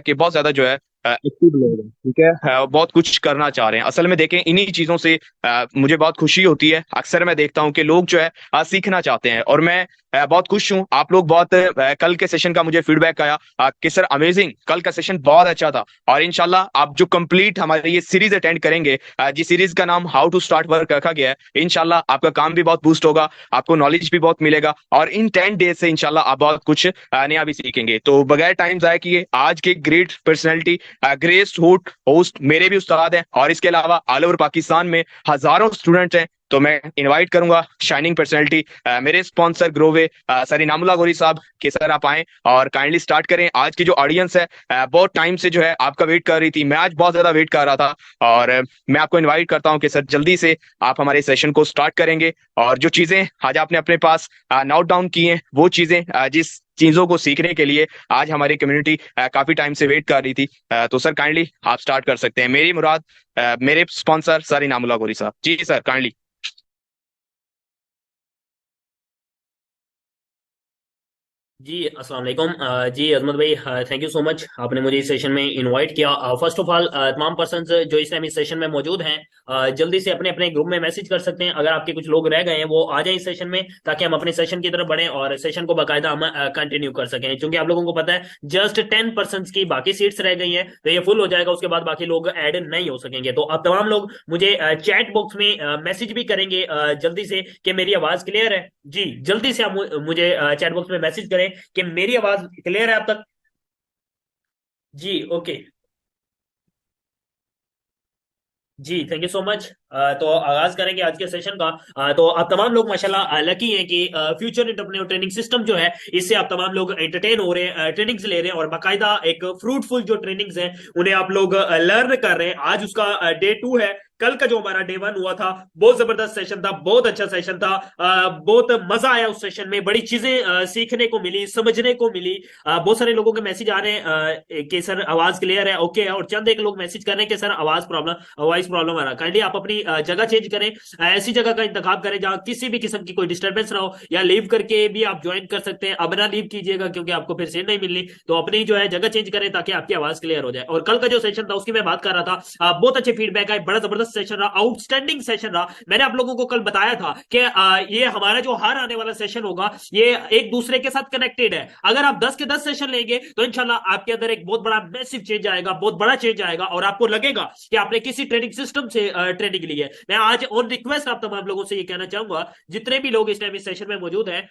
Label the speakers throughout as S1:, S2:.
S1: कि बहुत ज्यादा जो है एक्टिव लोग हैं, ठीक है, बहुत कुछ करना चाह रहे हैं। असल में देखें, इन्हीं चीजों से मुझे बहुत खुशी होती है। अक्सर मैं देखता हूँ कि लोग जो है सीखना चाहते हैं, और मैं बहुत खुश हूँ। आप लोग बहुत कल के सेशन का मुझे फीडबैक आया कि सर अमेजिंग, कल का सेशन बहुत अच्छा था। और इंशाल्लाह आप जो कंप्लीट हमारी ये सीरीज अटेंड करेंगे, जिस सीरीज का नाम हाउ टू स्टार्ट वर्क रखा गया है, इंशाल्लाह आपका काम भी बहुत बूस्ट होगा, आपको नॉलेज भी बहुत मिलेगा, और इन 10 डेज से इंशाल्लाह आप बहुत कुछ नया भी सीखेंगे। तो बगैर टाइम जाए किए, आज के ग्रेट पर्सनैलिटी, ग्रेट होस्ट मेरे भी उस्ताद हैं, और इसके अलावा ऑल ओवर पाकिस्तान में हजारों स्टूडेंट्स हैं। तो मैं इनवाइट करूंगा शाइनिंग पर्सनैलिटी, मेरे स्पॉन्सर ग्रोवे, सर इनामुल्लाह गौरी साहब, कि सर आप आएं और काइंडली स्टार्ट करें। आज की जो ऑडियंस है बहुत टाइम से जो है आपका वेट कर रही थी, मैं आज बहुत ज्यादा वेट कर रहा था, और मैं आपको इनवाइट करता हूं कि सर जल्दी से आप हमारे सेशन को स्टार्ट करेंगे। और जो चीजें आज आपने अपने पास नोट डाउन की हैं, वो चीजें जिस चीजों को सीखने के लिए आज हमारी कम्युनिटी काफी टाइम से वेट कर रही थी, तो सर काइंडली आप स्टार्ट कर सकते हैं। मेरी मुराद मेरे स्पॉन्सर सर इनामुल्लाह गौरी साहब, जी सर काइंडली।
S2: जी अस्सलाम वालेकुम। जी अजमत भाई, थैंक यू सो मच, आपने मुझे इस सेशन में इनवाइट किया। फर्स्ट ऑफ ऑल तमाम पर्सन जो इस टाइम इस सेशन में मौजूद हैं, जल्दी से अपने अपने ग्रुप में मैसेज कर सकते हैं। अगर आपके कुछ लोग रह गए हैं वो आ जाएं इस सेशन में, ताकि हम अपने सेशन की तरफ बढ़ें और सेशन को बाकायदा हम कंटिन्यू कर सकें। क्योंकि आप लोगों को पता है जस्ट 10% की बाकी सीट्स रह गई हैं, तो ये फुल हो जाएगा, उसके बाद बाकी लोग ऐड नहीं हो सकेंगे। तो अब तमाम लोग मुझे चैट बॉक्स में मैसेज भी करेंगे जल्दी से कि मेरी आवाज क्लियर है। जी जल्दी से आप मुझे चैट बॉक्स में मैसेज करें कि मेरी आवाज क्लियर है अब तक। जी ओके। जी थैंक यू सो मच। तो आगाज करेंगे आज के सेशन का। तो आप तमाम लोग माशाल्लाह लकी हैं कि फ्यूचर एंटरप्रेन्योर ट्रेनिंग सिस्टम जो है, इससे आप तमाम लोग एंटरटेन हो रहे हैं, ट्रेनिंग्स ले रहे हैं, और बाकायदा एक फ्रूटफुल जो ट्रेनिंग्स हैं उन्हें आप लोग लर्न कर रहे हैं। आज उसका डे 2 है। कल का जो हमारा डे 1 हुआ था, बहुत जबरदस्त सेशन था, बहुत अच्छा सेशन था। बहुत मजा आया उस सेशन में, बड़ी चीजें सीखने को मिली, समझने को मिली। बहुत सारे लोगों के मैसेज आ रहे हैं कि सर आवाज क्लियर है, ओके है, और चंद एक लोग मैसेज कर रहे हैं कि सर आवाज प्रॉब्लम, वॉइस प्रॉब्लम आ रहा है। काइंडली आप अपनी जगह चेंज करें, ऐसी जगह का इंतखाब करें जहां किसी भी किस्म की कोई डिस्टर्बेंस ना हो, या लीव करके भी आप ज्वाइन कर सकते हैं। अब ना लीव कीजिएगा क्योंकि आपको फिर सीट नहीं मिलनी, तो अपनी जो है जगह चेंज करें ताकि आपकी आवाज क्लियर हो जाए। और कल का जो सेशन था उसकी मैं बात कर रहा था, बहुत अच्छे फीडबैक आए, बड़ा जबरदस्त सेशन रहा, आउटस्टैंडिंग सेशन रहा। मैंने आप लोगों को कल बताया था कि ये हमारा जो हर आने वाला सेशन होगा ये एक दूसरे के साथ कनेक्टेड है। अगर आप 10 के 10 सेशन लेंगे तो इंशाल्लाह आपके अंदर एक बहुत बड़ा मैसिव चेंज आएगा, बहुत बड़ा चेंज आएगा, और आपको लगेगा कि आपने किसी ट्रेनिंग सिस्टम से ट्रेनिंग ली है। मैं आज ऑन रिक्वेस्ट आप तमाम लोगों से ये कहना चाहूंगा, जितने भी लोग इस टाइम इस सेशन में मौजूद हैं,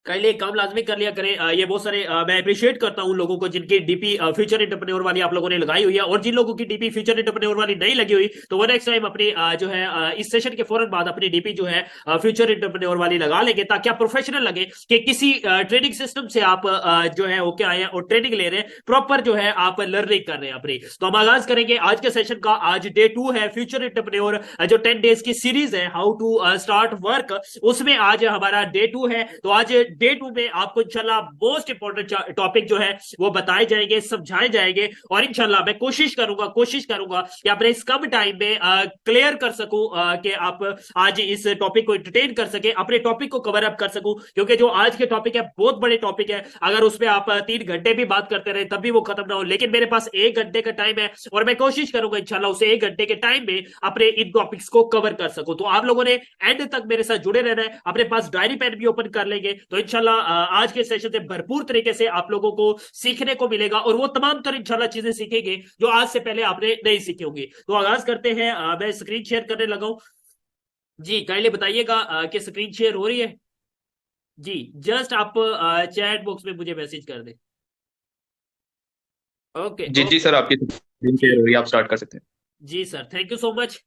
S2: काइंडली एक काम लाजमी कर लिया करें। ये बहुत सारे मैं अप्रिशिएट करता हूं उन लोगों को जिनकी डीपी फ्यूचर एंटरप्रेन्योर वाली आप लोगों ने लगाई हुई है, और जिन लोगों की डीपी फ्यूचर एंटरप्रेन्योर वाली नहीं लगी हुई, तो वो नेक्स्ट टाइम अपनी जो है इस सेशन के फौरन बाद अपनी डीपी जो है फ्यूचर एंटरप्रेन्योर वाली लगा लेंगे, ताकि आप प्रोफेशनल लगे कि किसी ट्रेनिंग सिस्टम से आप जो है ओके आए हैं और ट्रेनिंग ले रहे हैं, प्रॉपर जो है आप लर्निंग कर रहे हैं अपनी। तो हम आगाज करेंगे आज के सेशन का। आज डे 2 है फ्यूचर एंटरप्रेन्योर, जो 10 डेज की सीरीज है हाउ टू स्टार्ट वर्क, उसमें आज हमारा डे 2 है। तो आज डे 2 में आपको इंशाल्लाह मोस्ट इंपॉर्टेंट टॉपिक जो है वो बताए जाएंगे, समझाए जाएंगे, और इंशाल्लाह मैं कोशिश करूंगा कि अपने इस कम टाइम में क्लियर कर सकूं, कि आप आज इस टॉपिक को एंटरटेन कर सके, अपने टॉपिक को कवर अप कर सकूं। क्योंकि जो आज के टॉपिक है बहुत बड़े टॉपिक है, अगर उसमें आप 3 घंटे भी बात करते रहे तब भी वो खत्म ना हो, लेकिन मेरे पास 1 घंटे का टाइम है, और मैं कोशिश करूंगा इंशाल्लाह उसे 1 घंटे के टाइम में अपने इन टॉपिक्स को कवर कर सकूं। तो आप लोगों ने एंड तक मेरे साथ जुड़े रहना है, अपने पास डायरी पेन भी ओपन कर लेंगे, तो इंशाल्लाह आज के सेशन से भरपूर तरीके से आप लोगों को सीखने को मिलेगा, और वो तमाम तर इंशाल्लाह चीजें सीखेंगे जो आज से पहले आपने नहीं सीखी होंगी। तो आगाज करते हैं, मैं स्क्रीन शेयर करने लगा हूं। जी काइंडली बताइएगा कि स्क्रीन शेयर हो रही है। जी जस्ट आप चैट बॉक्स में मुझे मैसेज कर दें। ओके
S1: जी जी
S2: ओके।
S1: सर, आपकी स्क्रीन
S2: जी
S1: शेयर हो रही है, आप स्टार्ट कर सकते हैं।
S2: जी sir, thank you so much.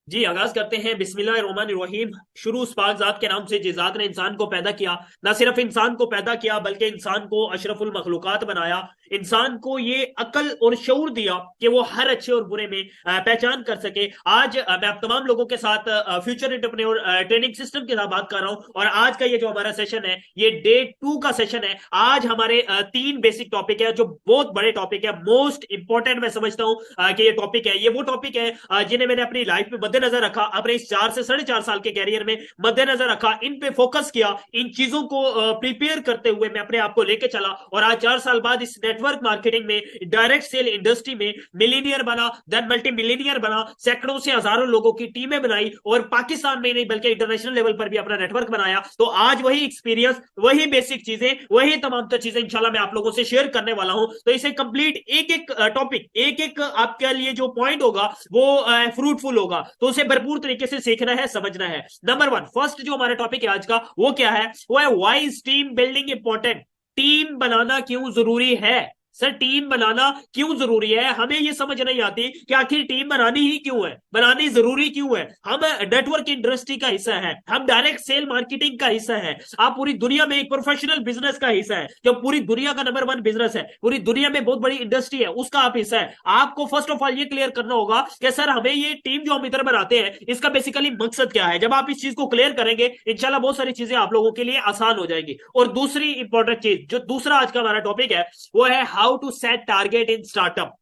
S2: जी आगाज करते हैं, बिस्मिल्लाहिर्रहमानिर्रहीम। शुरू उस पाक जात के नाम से जिस जात ने इंसान को पैदा किया, ना सिर्फ इंसान को पैदा किया बल्कि इंसान को अशरफुल मखलूकात बनाया। इंसान को ये अकल और शऊर दिया कि वो हर अच्छे और बुरे में पहचान कर सके। आज मैं आप तमाम लोगों के साथ फ्यूचर एंटरप्रेन्योर ट्रेनिंग सिस्टम के साथ बात कर रहा हूं, और आज का ये जो हमारा सेशन है ये डे 2 का सेशन है। आज हमारे 3 बेसिक टॉपिक है जो बहुत बड़े टॉपिक है, मोस्ट इंपॉर्टेंट मैं समझता हूं कि ये टॉपिक है, ये वो टॉपिक है जिन्हें मैंने अपनी लाइफ में मद्देनजर रखा, अपने इस 4 से 4.5 साल के कैरियर में मद्देनजर रखा, इन पे फोकस किया, इन चीजों को प्रिपेयर करते हुए मैं अपने आप को लेके चला और आज 4 साल बाद इस नेटवर्क मार्केटिंग में, डायरेक्ट सेल इंडस्ट्री में मिलीनियर बना, देन मल्टी मिलीनियर बना, सैकड़ों से हजारों लोगों की टीमें बनाई और पाकिस्तान में नहीं बल्कि इंटरनेशनल लेवल पर भी अपना नेटवर्क बनाया। तो आज वही एक्सपीरियंस, वही बेसिक चीजें, वही तमाम चीजें इंशाल्लाह मैं आप लोगों से शेयर करने वाला हूं। तो इसे कंप्लीट एक एक टॉपिक, एक एक आपके लिए जो पॉइंट होगा वो फ्रूटफुल होगा, तो उसे भरपूर तरीके से सीखना है, समझना है। नंबर 1, फर्स्ट जो हमारा टॉपिक है आज का वो क्या है? वो है why is team building important. Team बनाना क्यों जरूरी है? सर टीम बनाना क्यों जरूरी है? हमें यह समझ नहीं आती कि आखिर टीम बनानी ही क्यों है, बनानी जरूरी क्यों है। हम नेटवर्क इंडस्ट्री का हिस्सा है, हम डायरेक्ट सेल मार्केटिंग का हिस्सा है, आप पूरी दुनिया में एक प्रोफेशनल बिजनेस का हिस्सा है, जो पूरी दुनिया का नंबर 1 बिजनेस है, पूरी दुनिया में बहुत बड़ी इंडस्ट्री है, उसका आप हिस्सा है। आपको फर्स्ट ऑफ ऑल ये क्लियर करना होगा कि सर हमें ये टीम जो हम इधर बनाते हैं इसका बेसिकली मकसद क्या है। जब आप इस चीज को क्लियर करेंगे इंशाल्लाह बहुत सारी चीजें आप लोगों के लिए आसान हो जाएंगी। और दूसरी इंपॉर्टेंट चीज, जो दूसरा आज का हमारा टॉपिक है वो है how to set target in startup.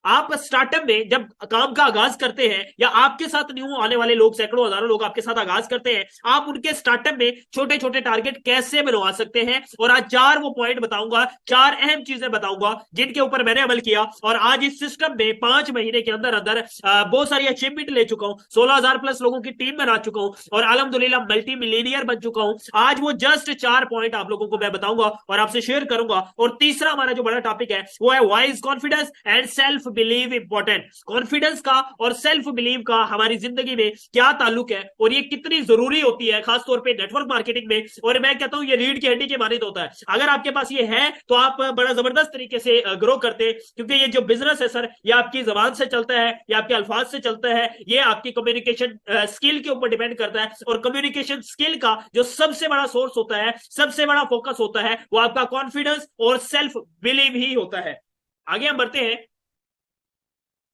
S2: आप स्टार्टअप में जब काम का आगाज करते हैं, या आपके साथ न्यू आने वाले लोग, सैकड़ों हजारों लोग आपके साथ आगाज करते हैं, आप उनके स्टार्टअप में छोटे छोटे टारगेट कैसे बनवा सकते हैं। और आज 4 वो पॉइंट बताऊंगा, 4 अहम चीजें बताऊंगा जिनके ऊपर मैंने अमल किया और आज इस सिस्टम में 5 महीने के अंदर अंदर बहुत सारी अचीवमेंट ले चुका हूं, 16,000 प्लस लोगों की टीम बना चुका हूं और अल्हम्दुलिल्लाह मल्टी मिलीनियर बन चुका हूं। आज वो जस्ट 4 पॉइंट आप लोगों को मैं बताऊंगा और आपसे शेयर करूंगा। और तीसरा हमारा जो बड़ा टॉपिक है वो है why is confidence and self believe important. Confidence का और सेल्फ बिलीव का हमारी जिंदगी में क्या ताल्लुक है और ये कितनी जरूरी होती है, खासतौर पे नेटवर्क मार्केटिंग में। और मैं कहता हूं ये रीढ़ की हड्डी के मानित होता है। अगर आपके पास ये है तो आप बड़ा जबरदस्त तरीके से ग्रो करते हैं, क्योंकि ये जो बिजनेस है सर, ये आपकी जबान से चलता है, ये आपके अल्फाज से चलता है, ये आपकी कम्युनिकेशन स्किल के ऊपर डिपेंड करता है। और कम्युनिकेशन स्किल का जो सबसे बड़ा सोर्स होता है, सबसे बड़ा फोकस होता है, वो आपका कॉन्फिडेंस और सेल्फ बिलीव ही होता है। आगे हम बढ़ते हैं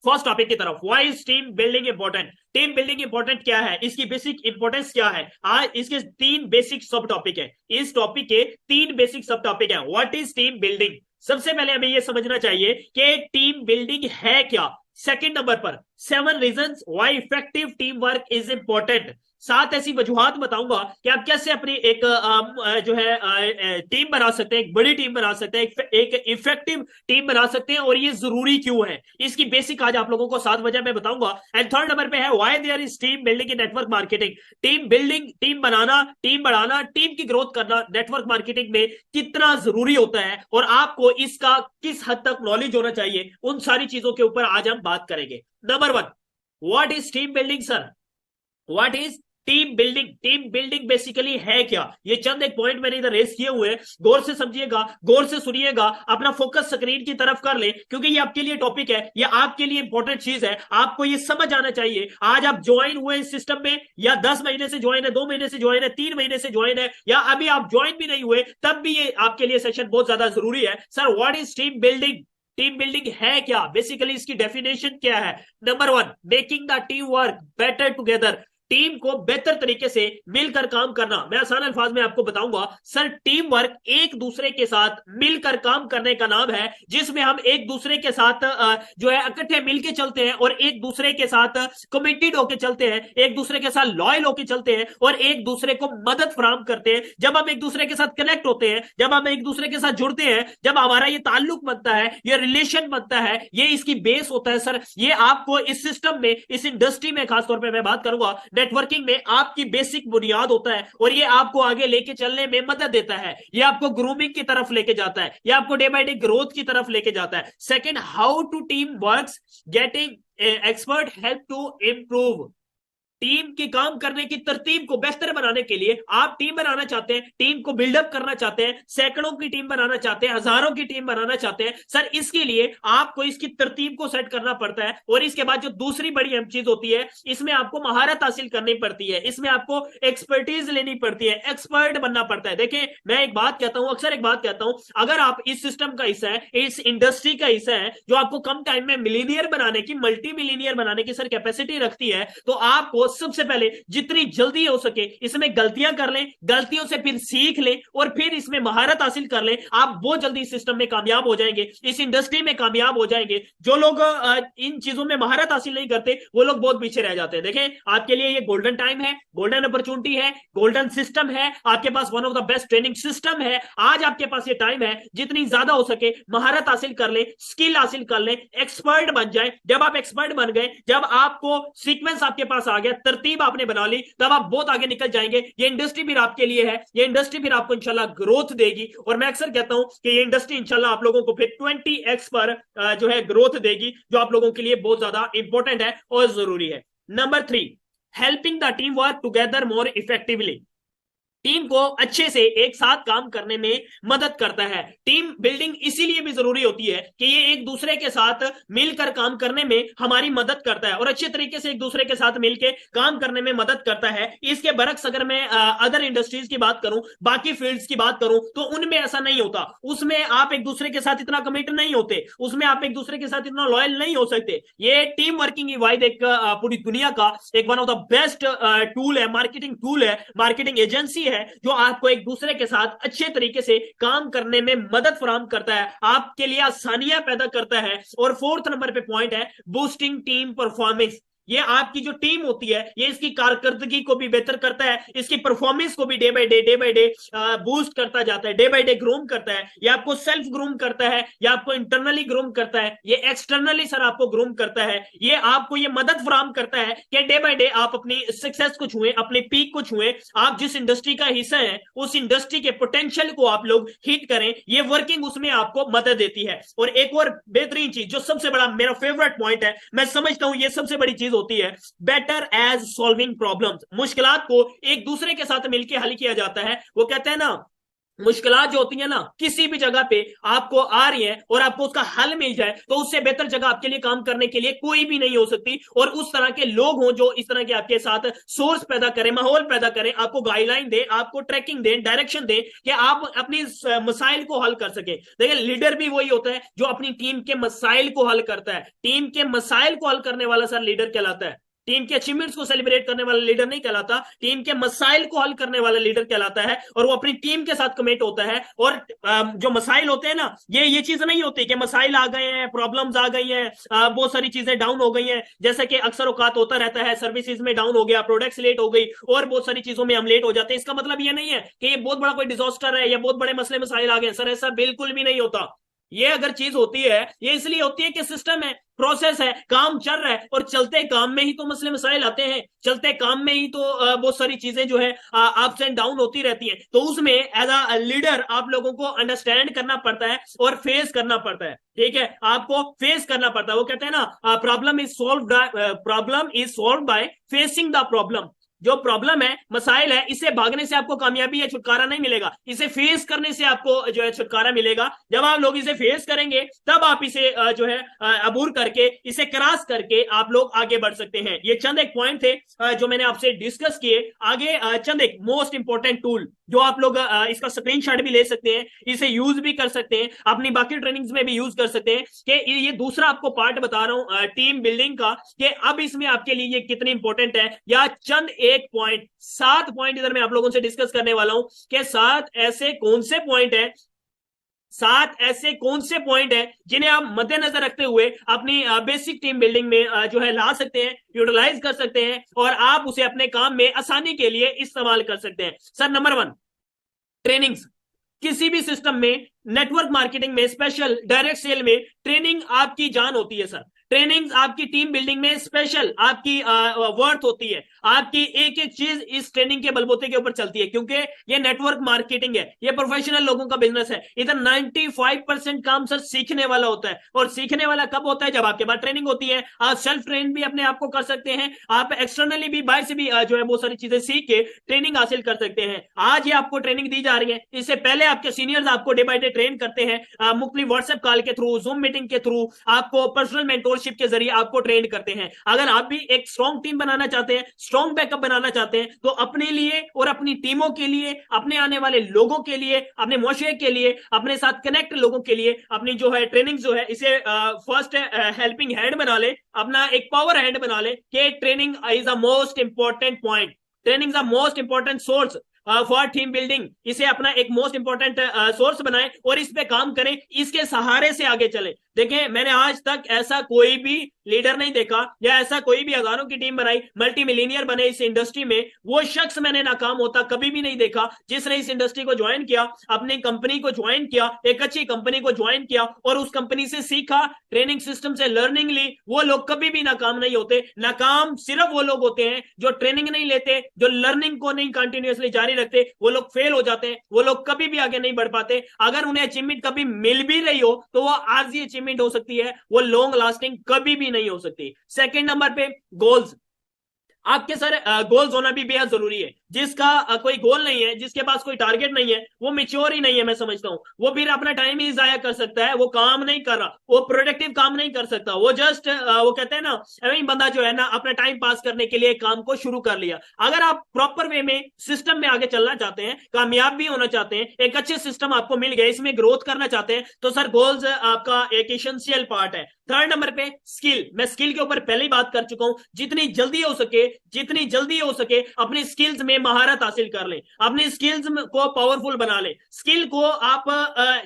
S2: फर्स्ट टॉपिक की तरफ। Why is team building important? Team building important क्या है, इसकी बेसिक इंपॉर्टेंस क्या है? आज इसके 3 बेसिक सब टॉपिक है, इस टॉपिक के 3 बेसिक सब टॉपिक है। What is team building? सबसे पहले हमें यह समझना चाहिए कि टीम बिल्डिंग है क्या। सेकंड नंबर पर 7 reasons why effective team work is important. 7 ऐसी वजूहात बताऊंगा कि आप कैसे अपनी एक जो है टीम बना सकते हैं, एक बड़ी टीम बना सकते हैं, एक इफेक्टिव टीम बना सकते हैं और ये जरूरी क्यों है। इसकी बेसिक आज आप लोगों को 7 वजह मैं बताऊंगा। एंड थर्ड नंबर पे है why there is team building in network marketing. Team building, team बनाना, टीम बढ़ाना, टीम की ग्रोथ करना नेटवर्क मार्केटिंग में कितना जरूरी होता है और आपको इसका किस हद तक नॉलेज होना चाहिए, उन सारी चीजों के ऊपर आज हम बात करेंगे। Number 1, what is team building sir? What is team building? Team building basically है क्या? ये चंद एक पॉइंट मैंने इधर रेस किए हुए हैं, गौर से समझिएगा, गौर से सुनिएगा, अपना फोकस स्क्रीन की तरफ कर ले, क्योंकि ये आपके लिए टॉपिक है, ये आपके लिए इंपॉर्टेंट चीज है, आपको ये समझ आना चाहिए। आज आप ज्वाइन हुए इस सिस्टम में, या 10 महीने से ज्वाइन है, 2 महीने से ज्वाइन है, 3 महीने से ज्वाइन है, या अभी आप ज्वाइन भी नहीं हुए, तब भी ये आपके लिए सेशन बहुत ज्यादा जरूरी है। Sir what is team building? Team building है क्या? बेसिकली इसकी डेफिनेशन क्या है? Number 1, making the team work better together. Team को बेहतर तरीके से मिलकर काम करना। मैं आसान अल्फाज में आपको बताऊंगा सर, टीम वर्क एक दूसरे के साथ मिलकर काम करने का नाम है, जिसमें हम एक दूसरे के साथ जो है इकट्ठे मिलके चलते हैं और एक दूसरे के साथ कमिटेड होकर चलते हैं, एक दूसरे के साथ लॉयल होकर चलते हैं और एक दूसरे को मदद फराहम करते हैं। जब हम एक दूसरे के साथ कनेक्ट होते हैं, जब हम एक दूसरे के साथ जुड़ते हैं, जब हमारा ये ताल्लुक बनता है, ये रिलेशन बनता है, ये इसकी बेस होता है सर। ये आपको इस सिस्टम में, इस इंडस्ट्री में खासतौर पर मैं बात करूंगा, नेटवर्किंग में आपकी बेसिक बुनियाद होता है और ये आपको आगे लेके चलने में मदद देता है। ये आपको ग्रूमिंग की तरफ लेके जाता है, ये आपको डे बाय डे ग्रोथ की तरफ लेके जाता है। Second, how to team works, getting expert help to improve. Team की काम करने की तरतीब को बेहतर बनाने के लिए आप टीम बनाना चाहते हैं, टीम को बिल्डअप करना चाहते हैं, सैकड़ों की टीम बनाना चाहते हैं, हजारों की टीम बनाना चाहते हैं सर, इसके लिए आपको इसकी तरतीब को सेट करना पड़ता है। और इसके बाद जो दूसरी बड़ी अहम चीज होती है, इसमें आपको महारत हासिल करनी पड़ती है, इसमें आपको एक्सपर्टीज लेनी पड़ती है, एक्सपर्ट बनना पड़ता है। देखिए मैं एक बात कहता हूं, अक्सर एक बात कहता हूं, अगर आप इस सिस्टम का हिस्सा है, इस इंडस्ट्री का हिस्सा है जो आपको कम टाइम में मिलीनियर बनाने की, मल्टी मिलीनियर बनाने की सर कैपेसिटी रखती है, तो आपको सबसे पहले जितनी जल्दी हो सके इसमें गलतियां कर लें, गलतियों से फिर सीख लें और फिर इसमें महारत हासिल कर लें। आप बहुत जल्दी इस सिस्टम में कामयाब हो जाएंगे, इस इंडस्ट्री में कामयाब हो जाएंगे। जो लोग इन चीजों में महारत हासिल नहीं करते वो लोग बहुत पीछे रह जाते हैं। देखें, आपके लिए ये गोल्डन टाइम है, गोल्डन अपॉर्चुनिटी है, गोल्डन सिस्टम है, आपके पास one of the best training system है। आज आपके पास ये टाइम है, जितनी ज्यादा हो सके महारत हासिल कर ले, स्किल हासिल कर ले, एक्सपर्ट बन जाए। जब आप एक्सपर्ट बन गए, जब आपको सीक्वेंस आपके पास आ गया, तरतीब आपने बना ली, तब आप बहुत आगे निकल जाएंगे। ये इंडस्ट्री फिर आपके लिए है, ये इंडस्ट्री फिर आपको इंशाल्लाह ग्रोथ देगी। और मैं अक्सर कहता हूं कि ये इंडस्ट्री इंशाल्लाह आप लोगों को फिर 20x पर जो है ग्रोथ देगी, जो आप लोगों के लिए बहुत ज्यादा इंपॉर्टेंट है और जरूरी है। Number 3, helping the team work together more effectively. Team को अच्छे से एक साथ काम करने में मदद करता है। टीम बिल्डिंग इसीलिए भी जरूरी होती है कि ये एक दूसरे के साथ मिलकर काम करने में हमारी मदद करता है और अच्छे तरीके से एक दूसरे के साथ मिलकर काम करने में मदद करता है। इसके बरक्स अगर मैं अदर इंडस्ट्रीज की बात करूं, बाकी फील्ड्स की बात करूं, तो उनमें ऐसा नहीं होता। उसमें आप एक दूसरे के साथ इतना कमिट नहीं होते, उसमें आप एक दूसरे के साथ इतना लॉयल नहीं हो सकते। ये टीम वर्किंग वाइड एक पूरी दुनिया का एक one of the best tool है, मार्केटिंग टूल है, मार्केटिंग एजेंसी है जो आपको एक दूसरे के साथ अच्छे तरीके से काम करने में मदद फराहम करता है, आपके लिए आसानियां पैदा करता है। और 4th नंबर पे पॉइंट है बूस्टिंग टीम परफॉर्मेंस। ये आपकी जो टीम होती है ये इसकी कारकर्दगी को भी बेहतर करता है, इसकी परफॉर्मेंस को भी डे बाय डे बूस्ट करता जाता है, डे बाय डे ग्रूम करता है। ये आपको सेल्फ ग्रूम करता है, ये आपको इंटरनली ग्रूम करता है, ये एक्सटर्नली सर आपको ग्रूम करता है। ये आपको ये मदद फराहम करता है कि डे बाय डे आप अपनी सक्सेस को छुए, अपने पीक को छुए, आप जिस इंडस्ट्री का हिस्सा है उस इंडस्ट्री के पोटेंशियल को आप लोग हिट करें। ये वर्किंग उसमें आपको मदद देती है। और एक और बेहतरीन चीज जो सबसे बड़ा मेरा फेवरेट पॉइंट है, मैं समझता हूं ये सबसे बड़ी चीज होती है, बेटर एज सॉल्विंग प्रॉब्लम्स। मुश्किलात को एक दूसरे के साथ मिलकर हल किया जाता है। वो कहते हैं ना, मुश्किलात जो होती है ना किसी भी जगह पे आपको आ रही है और आपको उसका हल मिल जाए तो उससे बेहतर जगह आपके लिए काम करने के लिए कोई भी नहीं हो सकती। और उस तरह के लोग हों जो इस तरह के आपके साथ सोर्स पैदा करें, माहौल पैदा करें, आपको गाइडलाइन दे, आपको ट्रैकिंग दे, डायरेक्शन दे कि आप अपनी मसाइल को हल कर सके। देखिए, लीडर भी वही होता है जो अपनी टीम के मसाइल को हल करता है। टीम के मसाइल को हल करने वाला सर लीडर कहलाता है। टीम के अचीवमेंट्स को सेलिब्रेट करने वाला लीडर नहीं कहलाता, टीम के मसाइल को हल करने वाला लीडर कहलाता है। और वो अपनी टीम के साथ कमिट होता है। और जो मसाइल होते हैं ना, ये चीज नहीं होती कि मसाइल आ गए हैं, प्रॉब्लम्स आ गई हैं, बहुत सारी चीजें डाउन हो गई हैं, जैसे कि अक्सर औकात होता रहता है, सर्विसेज में डाउन हो गया, प्रोडक्ट्स लेट हो गई और बहुत सारी चीजों में हम लेट हो जाते हैं। इसका मतलब ये नहीं है कि ये बहुत बड़ा कोई डिजास्टर है या बहुत बड़े मसले मसाइल आ गए। सर ऐसा बिल्कुल भी नहीं होता। ये अगर चीज होती है ये इसलिए होती है कि सिस्टम है, प्रोसेस है, काम चल रहा है और चलते काम में ही तो मसले मसाइल आते हैं, चलते काम में ही तो बहुत सारी चीजें जो है अप्स एंड डाउन होती रहती हैं। तो उसमें एज अ लीडर आप लोगों को अंडरस्टैंड करना पड़ता है और फेस करना पड़ता है। ठीक है, आपको फेस करना पड़ता है। वो कहते हैं ना, problem is solve by facing the problem. जो प्रॉब्लम है, मसाइल है, इससे भागने से आपको कामयाबी या छुटकारा नहीं मिलेगा, इसे फेस करने से आपको जो है छुटकारा मिलेगा। जब आप लोग इसे फेस करेंगे तब आप इसे जो है अबूर करके, इसे क्रॉस करके आप लोग आगे बढ़ सकते हैं। ये चंद एक पॉइंट थे जो मैंने आपसे डिस्कस किए। आगे चंद एक मोस्ट इंपॉर्टेंट टूल जो आप लोग इसका स्क्रीनशॉट भी ले सकते हैं, इसे यूज भी कर सकते हैं, अपनी बाकी ट्रेनिंग्स में भी यूज कर सकते हैं। कि ये दूसरा आपको पार्ट बता रहा हूं टीम बिल्डिंग का, कि अब इसमें आपके लिए ये कितनी इंपॉर्टेंट है। या चंद एक पॉइंट, 7 पॉइंट इधर मैं आप लोगों से डिस्कस करने वाला हूं कि 7 ऐसे कौन से पॉइंट है, 7 ऐसे कौन से पॉइंट है जिन्हें आप मद्देनजर रखते हुए अपनी बेसिक टीम बिल्डिंग में जो है ला सकते हैं, यूटिलाइज कर सकते हैं और आप उसे अपने काम में आसानी के लिए इस्तेमाल कर सकते हैं। Sir number 1, trainings. किसी भी सिस्टम में, नेटवर्क मार्केटिंग में, स्पेशल डायरेक्ट सेल में ट्रेनिंग आपकी जान होती है सर। ट्रेनिंग्स आपकी टीम बिल्डिंग में स्पेशल आपकी वर्थ होती है। आपकी एक एक चीज इस ट्रेनिंग के बलबूते के ऊपर चलती है, क्योंकि ये नेटवर्क मार्केटिंग है, ये प्रोफेशनल लोगों का बिजनेस है। इधर 95% काम सर सीखने वाला होता है। और सीखने वाला कब होता है? जब आपके पास ट्रेनिंग होती है। आप सेल्फ ट्रेन भी अपने आप को कर सकते हैं, आप एक्सटर्नली भी बाहर से भी जो है बहुत सारी चीजें सीख के ट्रेनिंग हासिल कर सकते हैं। आज ये आपको ट्रेनिंग दी जा रही है, इससे पहले आपके सीनियर्स आपको डे बाय डे ट्रेन करते हैं, मुख्तलिफ व्हाट्सएप कॉल के थ्रू, जूम मीटिंग के थ्रू, आपको पर्सनल मेंटोरशिप के जरिए आपको ट्रेन करते हैं। अगर आप भी एक स्ट्रॉन्ग टीम बनाना चाहते हैं, स्ट्रॉन्ग बैकअप बनाना चाहते हैं, तो अपने लिए और अपनी टीमों के लिए, अपने आने वाले लोगों के लिए, अपने मुआशरे के लिए, अपने साथ कनेक्ट लोगों के लिए अपनी जो है ट्रेनिंग जो है इसे फर्स्ट हेल्पिंग हैंड बना ले, अपना एक पावर हैंड बना ले कि training is a most important point, training is a most important source for team building. इसे अपना एक मोस्ट इंपॉर्टेंट सोर्स बनाए और इस पे काम करें, इसके सहारे से आगे चले। देखें, मैंने आज तक ऐसा कोई भी लीडर नहीं देखा या ऐसा कोई भी हजारों की टीम बनाई, मल्टी मिलीनियर बने इस इंडस्ट्री में, वो शख्स मैंने नाकाम होता कभी भी नहीं देखा जिसने इस इंडस्ट्री को ज्वाइन किया, अपनी कंपनी को ज्वाइन किया, एक अच्छी कंपनी को ज्वाइन किया और उस कंपनी से सीखा, ट्रेनिंग सिस्टम से लर्निंग ली। वो लोग कभी भी नाकाम नहीं होते। नाकाम सिर्फ वो लोग होते हैं जो ट्रेनिंग नहीं लेते, जो लर्निंग को नहीं कंटिन्यूअसली जारी रखते, वो लोग फेल हो जाते हैं, वो लोग कभी भी आगे नहीं बढ़ पाते। अगर उन्हें अचीवमेंट कभी मिल भी रही हो तो वो आज ही अचीवमेंट हो सकती है, वो लॉन्ग लास्टिंग कभी भी नहीं हो सकती। सेकंड नंबर पे गोल्स। आपके सर गोल्स होना भी बेहद जरूरी है। जिसका कोई गोल नहीं है, जिसके पास कोई टारगेट नहीं है, वो मिच्योर ही नहीं है, मैं समझता हूं। वो फिर अपना टाइम ही जाया कर सकता है, वो काम नहीं कर रहा, वो प्रोडक्टिव काम नहीं कर सकता, वो जस्ट वो कहते हैं ना, वही बंदा जो है ना अपना टाइम पास करने के लिए काम को शुरू कर लिया। अगर आप प्रॉपर वे में सिस्टम में आगे चलना चाहते हैं, कामयाब भी होना चाहते हैं, एक अच्छे सिस्टम आपको मिल गया, इसमें ग्रोथ करना चाहते हैं, तो सर गोल्स आपका एक एसेंशियल पार्ट है। थर्ड नंबर पे स्किल। मैं स्किल के ऊपर पहले ही बात कर चुका हूं। जितनी जल्दी हो सके, जितनी जल्दी हो सके अपनी स्किल्स में महारत हासिल कर लें, अपनी स्किल्स को पावरफुल बना लें। स्किल को आप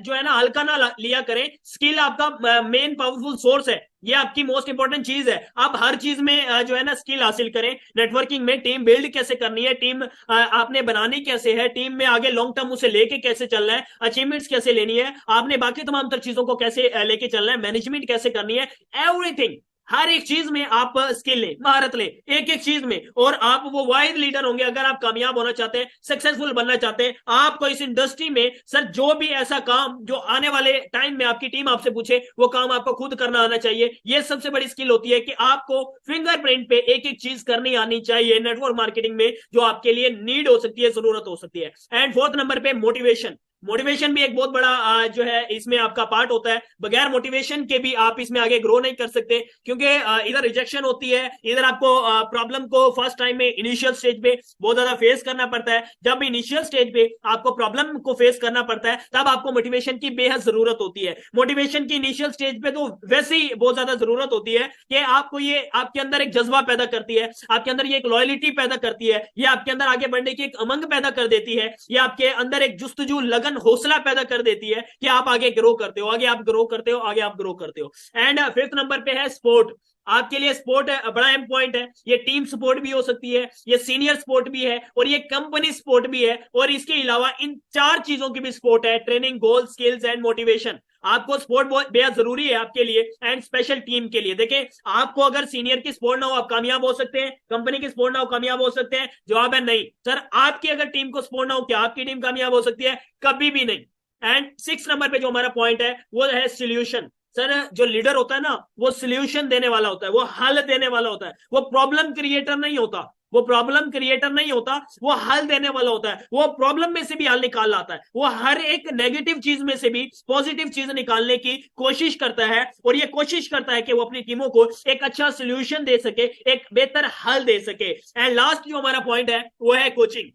S2: जो है ना हल्का ना लिया करें। स्किल आपका मेन पावरफुल सोर्स है, ये आपकी मोस्ट इंपॉर्टेंट चीज है। आप हर चीज में जो है ना स्किल हासिल करें। नेटवर्किंग में टीम बिल्ड कैसे करनी है, टीम आपने बनानी कैसे है, टीम में आगे लॉन्ग टर्म उसे लेके कैसे चलना है, अचीवमेंट्स कैसे लेनी है, आपने बाकी तमाम तर चीजों को कैसे लेके चलना है, मैनेजमेंट कैसे करनी है, एवरीथिंग। हर एक चीज में आप स्किल लें, महारत लें, एक एक चीज में, और आप वो वाइज लीडर होंगे। अगर आप कामयाब होना चाहते हैं, सक्सेसफुल बनना चाहते हैं, आपको इस इंडस्ट्री में सर जो भी ऐसा काम जो आने वाले टाइम में आपकी टीम आपसे पूछे, वो काम आपको खुद करना आना चाहिए। ये सबसे बड़ी स्किल होती है कि आपको फिंगरप्रिंट पे एक एक चीज करनी आनी चाहिए नेटवर्क मार्केटिंग में, जो आपके लिए नीड हो सकती है, जरूरत हो सकती है। एंड फोर्थ नंबर पे मोटिवेशन। मोटिवेशन भी एक बहुत बड़ा जो है इसमें आपका पार्ट होता है। बगैर मोटिवेशन के भी आप इसमें आगे ग्रो नहीं कर सकते, क्योंकि इधर रिजेक्शन होती है, इधर आपको प्रॉब्लम को फर्स्ट टाइम में इनिशियल स्टेज पे बहुत ज्यादा फेस करना पड़ता है। जब इनिशियल स्टेज पे आपको प्रॉब्लम को फेस करना पड़ता है, तब आपको मोटिवेशन की बेहद जरूरत होती है। मोटिवेशन की इनिशियल स्टेज पे तो वैसे ही बहुत ज्यादा जरूरत होती है कि आपको ये आपके अंदर एक जज्बा पैदा करती है, आपके अंदर ये एक लॉयलिटी पैदा करती है, ये आपके अंदर आगे बढ़ने की एक उमंग पैदा कर देती है, ये आपके अंदर एक जुस्तजू लगन हौसला पैदा कर देती है कि आप आगे ग्रो करते हो, आगे आप ग्रो करते हो, आगे आप ग्रो करते हो। एंड फिफ्थ नंबर पे है स्पोर्ट। आपके लिए स्पोर्ट बड़ा इंपॉर्टेंट है। ये टीम स्पोर्ट भी हो सकती है, ये सीनियर स्पोर्ट भी है, और ये कंपनी स्पोर्ट भी है, और इसके अलावा इन चार चीजों की भी स्पोर्ट है: training, goal, skills and motivation. आपको स्पोर्ट बहुत बेहद जरूरी है आपके लिए एंड स्पेशल टीम के लिए। देखें, आपको अगर सीनियर की सपोर्ट ना हो आप कामयाब हो सकते हैं, कंपनी की सपोर्ट ना हो कामयाब हो सकते हैं? जवाब है नहीं सर। आपकी अगर टीम को सपोर्ट ना हो, क्या आपकी टीम कामयाब हो सकती है? कभी भी नहीं। एंड सिक्स नंबर पे जो हमारा पॉइंट है वो है सोल्यूशन। सर, जो लीडर होता है ना, वो सोल्यूशन देने वाला होता है, वो हल देने वाला होता है, वो प्रॉब्लम क्रिएटर नहीं होता। वो प्रॉब्लम क्रिएटर नहीं होता, वो हल देने वाला होता है। वो प्रॉब्लम में से भी हल निकाल लाता है, वो हर एक नेगेटिव चीज में से भी पॉजिटिव चीज निकालने की कोशिश करता है, और ये कोशिश करता है कि वो अपनी टीमों को एक अच्छा सोल्यूशन दे सके, एक बेहतर हल दे सके। एंड लास्ट जो हमारा पॉइंट है वो है कोचिंग।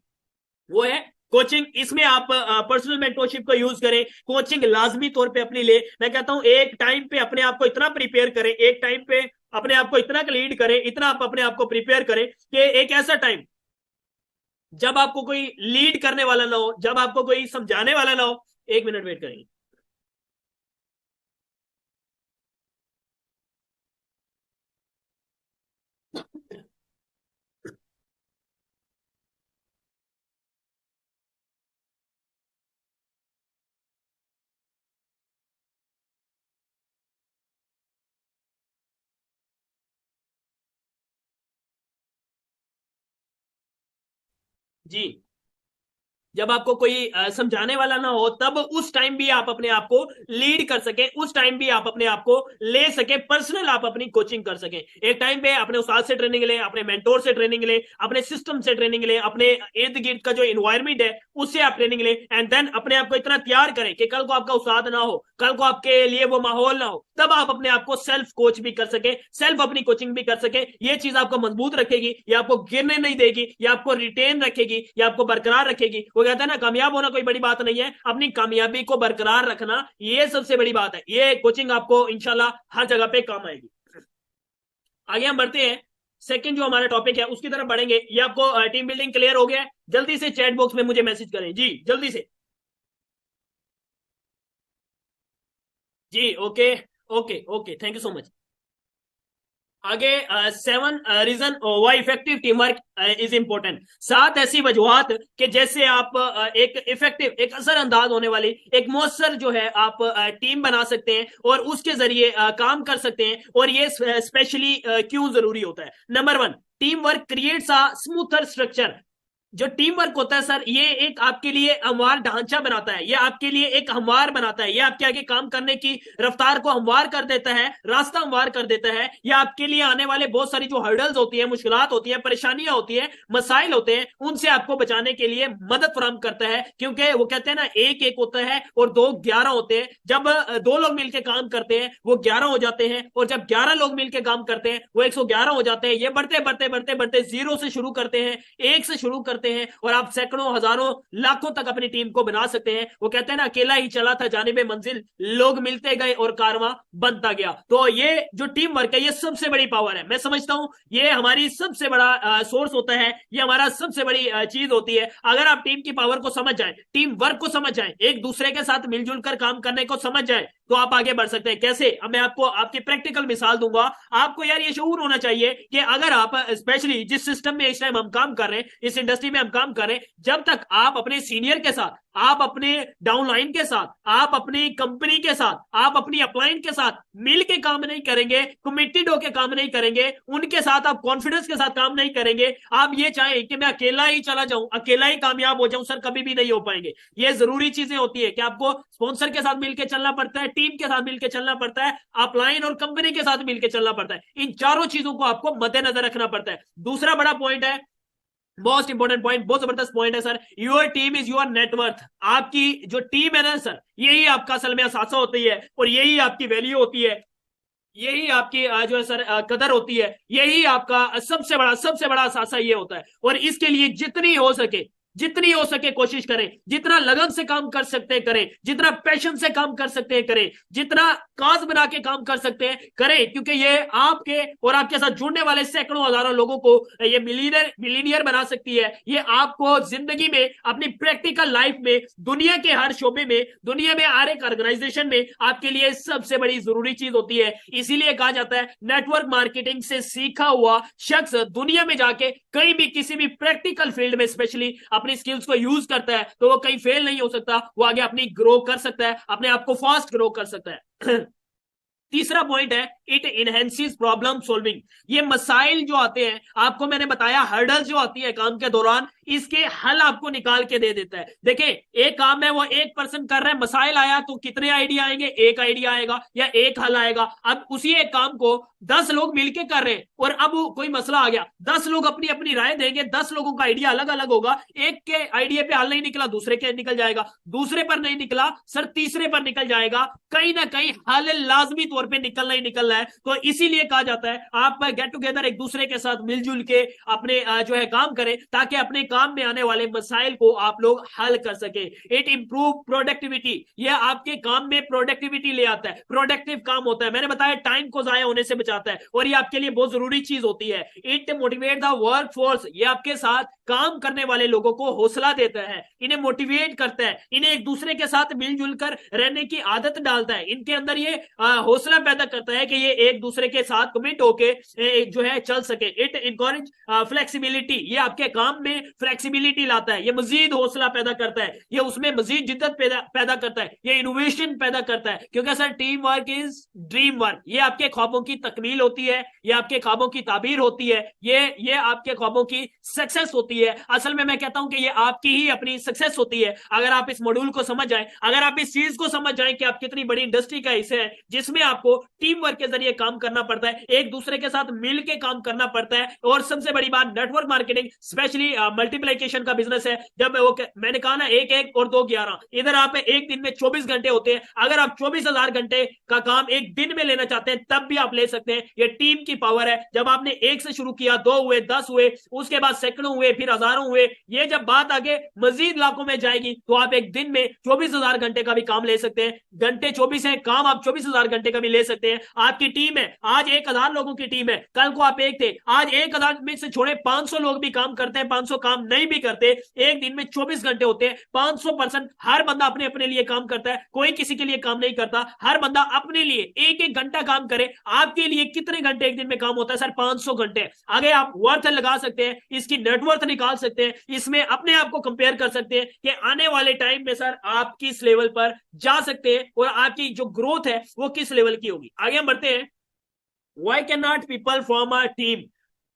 S2: वो है कोचिंग। इसमें आप पर्सनल मेंटरशिप का यूज करें, कोचिंग लाजमी तौर पे अपनी ले। मैं कहता हूं एक टाइम पे अपने आप को इतना प्रिपेयर करें, एक टाइम पे अपने आप को इतना लीड करें, इतना आप अपने आप को प्रिपेयर करें कि एक ऐसा टाइम जब आपको कोई लीड करने वाला ना हो, जब आपको कोई समझाने वाला ना हो। एक मिनट वेट करेंगे। जी। जब आपको कोई समझाने वाला ना हो, तब उस टाइम भी आप अपने आप को लीड कर सके, उस टाइम भी आप अपने आप को ले सके, पर्सनल आप अपनी कोचिंग कर सके। एक टाइम पे अपने उस्ताद से ट्रेनिंग ले, अपने मेंटोर से ट्रेनिंग ले, अपने सिस्टम से ट्रेनिंग ले, अपने इर्द गिर्द का जो इन्वायरमेंट है उससे आप ट्रेनिंग ले, एंड देन अपने आप को इतना तैयार करें कि कल को आपका उस्ताद ना हो, कल को आपके लिए वो माहौल ना हो, तब आप अपने आप को सेल्फ कोच भी कर सके, सेल्फ अपनी कोचिंग भी कर सके। ये चीज आपको मजबूत रखेगी, ये आपको गिरने नहीं देगी, ये आपको रिटेन रखेगी, ये आपको बरकरार रखेगी। वो कहता है ना, कामयाब होना कोई बड़ी बात नहीं है, अपनी कामयाबी को बरकरार रखना ये सबसे बड़ी बात है। ये कोचिंग आपको इंशाल्लाह हर जगह पे काम आएगी। आगे हम बढ़ते हैं, सेकंड जो हमारा टॉपिक है उसकी तरफ बढ़ेंगे। ये आपको टीम बिल्डिंग क्लियर हो गया है? जल्दी से चैट बॉक्स में मुझे मैसेज करें जी, जल्दी से। जी okay, okay okay, thank you so much. आगे 7 reason why effective team work is important. 7 ऐसी वजूहत कि जैसे आप एक इफेक्टिव, एक असरअंदाज होने वाली, एक मौसर जो है आप टीम बना सकते हैं और उसके जरिए काम कर सकते हैं। और ये स्पेशली क्यों जरूरी होता है? Number 1, team work creates a smoother structure. जो टीम वर्क होता है सर, ये एक आपके लिए हमवार ढांचा बनाता है, ये आपके लिए एक हमवार बनाता है, ये आपके आगे काम करने की रफ्तार को हमवार कर देता है, रास्ता हमवार कर देता है। ये आपके लिए आने वाले बहुत सारी जो हर्डल्स होती है, मुश्किलात होती है, परेशानियां होती है, मसाइल होते हैं, उनसे आपको बचाने के लिए मदद फराहम करता है। क्योंकि वो कहते हैं ना, एक एक होता है और दो 11 होते हैं। जब 2 लोग मिलकर काम करते हैं वो 11 हो जाते हैं, और जब 11 लोग मिलकर काम करते हैं वो 111 हो जाते हैं। ये बढ़ते बढ़ते बढ़ते बढ़ते 0 से शुरू करते हैं, 1 से शुरू करते हैं, और आप सैकड़ों, हजारों, लाखों तक अपनी टीम को बना सकते हैं। वो कहते हैं ना, अकेला ही चला था जानिबे मंजिल, लोग मिलते गए और कारवां बनता गया। तो ये जो टीम वर्क है, ये सबसे बड़ी पावर है। मैं समझता हूं ये हमारी सबसे बड़ा सोर्स होता है, ये हमारा सबसे बड़ी चीज होती है। अगर आप टीम की पावर को समझ जाए, टीम वर्क को समझ जाए, एक दूसरे के साथ मिलजुल कर काम करने को समझ जाए, तो आप आगे बढ़ सकते हैं। कैसे? अब मैं आपको आपकी प्रैक्टिकल मिसाल दूंगा। आपको यार ये शऊर होना चाहिए कि अगर आप स्पेशली जिस सिस्टम में इस टाइम हम काम कर रहे हैं, इस इंडस्ट्री में हम काम कर रहे हैं, जब तक आप अपने सीनियर के साथ, आप अपने डाउनलाइन के साथ, आप अपनी कंपनी के साथ, आप अपनी अपलाइन के साथ मिल के काम नहीं करेंगे, कमिटेड होकर काम नहीं करेंगे, उनके साथ आप कॉन्फिडेंस के साथ काम नहीं करेंगे, आप ये चाहें कि मैं अकेला ही चला जाऊं, अकेला ही कामयाब हो जाऊं, सर कभी भी नहीं हो पाएंगे। ये जरूरी चीजें होती है कि आपको स्पॉन्सर के साथ मिलकर चलना पड़ता है, टीम के साथ मिलकर चलना पड़ता है, अपलाइन और कंपनी के साथ मिलकर चलना पड़ता है। इन चारों चीजों को आपको मद्देनजर रखना पड़ता है। दूसरा बड़ा पॉइंट है, मोस्ट इंपॉर्टेंट पॉइंट, बहुत जबरदस्त पॉइंट है sir, your team is your net worth. आपकी जो टीम है ना सर, यही आपका असल में असासा होती है, और यही आपकी वैल्यू होती है, यही आपकी जो है सर कदर होती है, यही आपका सबसे बड़ा असासा ये होता है। और इसके लिए जितनी हो सके कोशिश करें, जितना लगन से काम कर सकते हैं करें, जितना पैशन से काम कर सकते हैं करें, जितना काज बना के काम कर सकते हैं करें, क्योंकि ये आपके और आपके साथ जुड़ने वाले सैकड़ों हजारों लोगों को ये मिलीनियर बना सकती है। ये आपको जिंदगी में, अपनी प्रैक्टिकल लाइफ में, दुनिया के हर शोबे में, दुनिया में हर एक ऑर्गेनाइजेशन में आपके लिए सबसे बड़ी जरूरी चीज होती है। इसीलिए कहा जाता है, नेटवर्क मार्केटिंग से सीखा हुआ शख्स दुनिया में जाके कहीं भी किसी भी प्रैक्टिकल फील्ड में स्पेशली अपनी स्किल्स को यूज करता है, तो वो कहीं फेल नहीं हो सकता, वो आगे अपनी ग्रो कर सकता है, अपने आप को फास्ट ग्रो कर सकता है। तीसरा पॉइंट है, इट इनहेंसिस प्रॉब्लम सॉल्विंग। ये मसाइल जो आते हैं, आपको मैंने बताया हर्डल्स जो आती है काम के दौरान, इसके हल आपको निकाल के दे देता है। देखिए, एक काम है वो एक पर्सन कर रहा है, मसाइल आया तो कितने आइडिया आएंगे? एक आइडिया आएगा या एक हल आएगा। अब उसी एक काम को 10 लोग मिलके कर रहे हैं, और अब कोई मसला आ गया, 10 लोग अपनी अपनी राय देंगे, 10 लोगों का आइडिया अलग अलग होगा। एक के आइडिया पे हल नहीं निकला, दूसरे के निकल जाएगा, दूसरे पर नहीं निकला सर, तीसरे पर निकल जाएगा। कहीं ना कहीं हल लाजमी तौर पे निकलना ही निकलना है। तो इसीलिए कहा जाता है, आप गेट टुगेदर एक दूसरे के साथ मिलजुल के अपने जो है काम करें, ताकि अपने काम में आने वाले मसाइल को आप लोग हल कर सके। इट इंप्रूव प्रोडक्टिविटी, यह आपके काम में प्रोडक्टिविटी ले आता है, प्रोडक्टिव काम होता है। मैंने बताया टाइम को जाया होने से बचाता है, और ये आपके लिए बहुत जरूरी चीज होती है। It motivate the work force, ये आपके साथ काम करने वाले लोगों को हौसला देता है, इन्हें मोटिवेट करता है, इन्हें एक दूसरे के साथ मिलजुल कर रहने की आदत डालता है, इनके अंदर ये हौसला पैदा करता है कि ये एक दूसरे के साथ कमिट होके जो है चल सके। इट इनकरेज फ्लेक्सिबिलिटी, ये आपके काम में फ्लेक्सिबिलिटी लाता है, ये मजीद हौसला पैदा करता है, ये उसमें मजीद जिद्दत पैदा करता है, ये इनोवेशन पैदा करता है। क्योंकि sir team work is dream work, ये आपके ख्वाबों की तकमील तकमील होती है, ये आपके ख्वाबों की ताबीर होती है, ये आपके ख्वाबों की सक्सेस होती है। असल में मैं कहता हूं कि ये आपकी ही अपनी सक्सेस होती है अगर आप इस मॉड्यूल को समझ जाएं, अगर आप इस चीज को समझ जाएं कि आप कितनी बड़ी इंडस्ट्री का हिस्से हैं जिसमें आपको टीम वर्क के जरिए काम करना पड़ता है, एक दूसरे के साथ मिलकर काम करना पड़ता है। और सबसे बड़ी बात, नेटवर्क मार्केटिंग स्पेशली मल्टीप्लिकेशन का बिजनेस है। जब वो मैंने कहा ना, एक एक और दो 11, इधर आप एक दिन में 24 घंटे होते हैं। अगर आप 24,000 घंटे का काम एक दिन में लेना चाहते हैं तब भी आप ले सकते हैं। ये टीम की पावर है। जब आपने एक से शुरू किया, 2 हुए, 10 हुए, उसके बाद सैकड़ों हुए, फिर हजारों हुए, ये जब बात आगे मजीद लाखों में जाएगी तो आप एक दिन में 24,000 घंटे का भी काम ले सकते हैं। घंटे 24 है, काम आप 24,000 घंटे का भी ले सकते हैं। आपकी टीम है, आज 1,000 लोगों की टीम है, कल को आप एक थे, आज 1,000 में से छोड़े 500 लोग भी काम करते हैं, 500 काम नहीं भी करते, एक दिन में 24 घंटे होते हैं। 500% हर बंदा अपने अपने लिए काम करता है, कोई किसी के लिए काम नहीं करता। हर बंदा अपने लिए एक एक घंटा काम करे। आपके लिए कितने घंटे एक दिन में काम होता है सर? 500 घंटे। आगे आप वर्थ लगा सकते हैं, इसकी नेटवर्थ निकाल सकते हैं, इसमें अपने आप को कंपेयर कर सकते हैं कि आने वाले टाइम में सर आप किस लेवल पर जा सकते हैं और आपकी जो ग्रोथ है वो किस लेवल की होगी। आगे हम बढ़ते हैं। Why can not people form a team?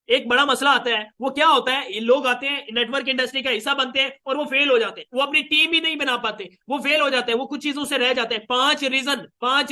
S2: एक बड़ा मसला आता है। वो क्या होता है, ये लोग आते हैं, नेटवर्क इंडस्ट्री का हिस्सा बनते हैं और वो फेल हो जाते हैं, वो अपनी टीम ही नहीं बना पाते, वो फेल हो जाते हैं, वो कुछ चीजों से रह जाते हैं। 5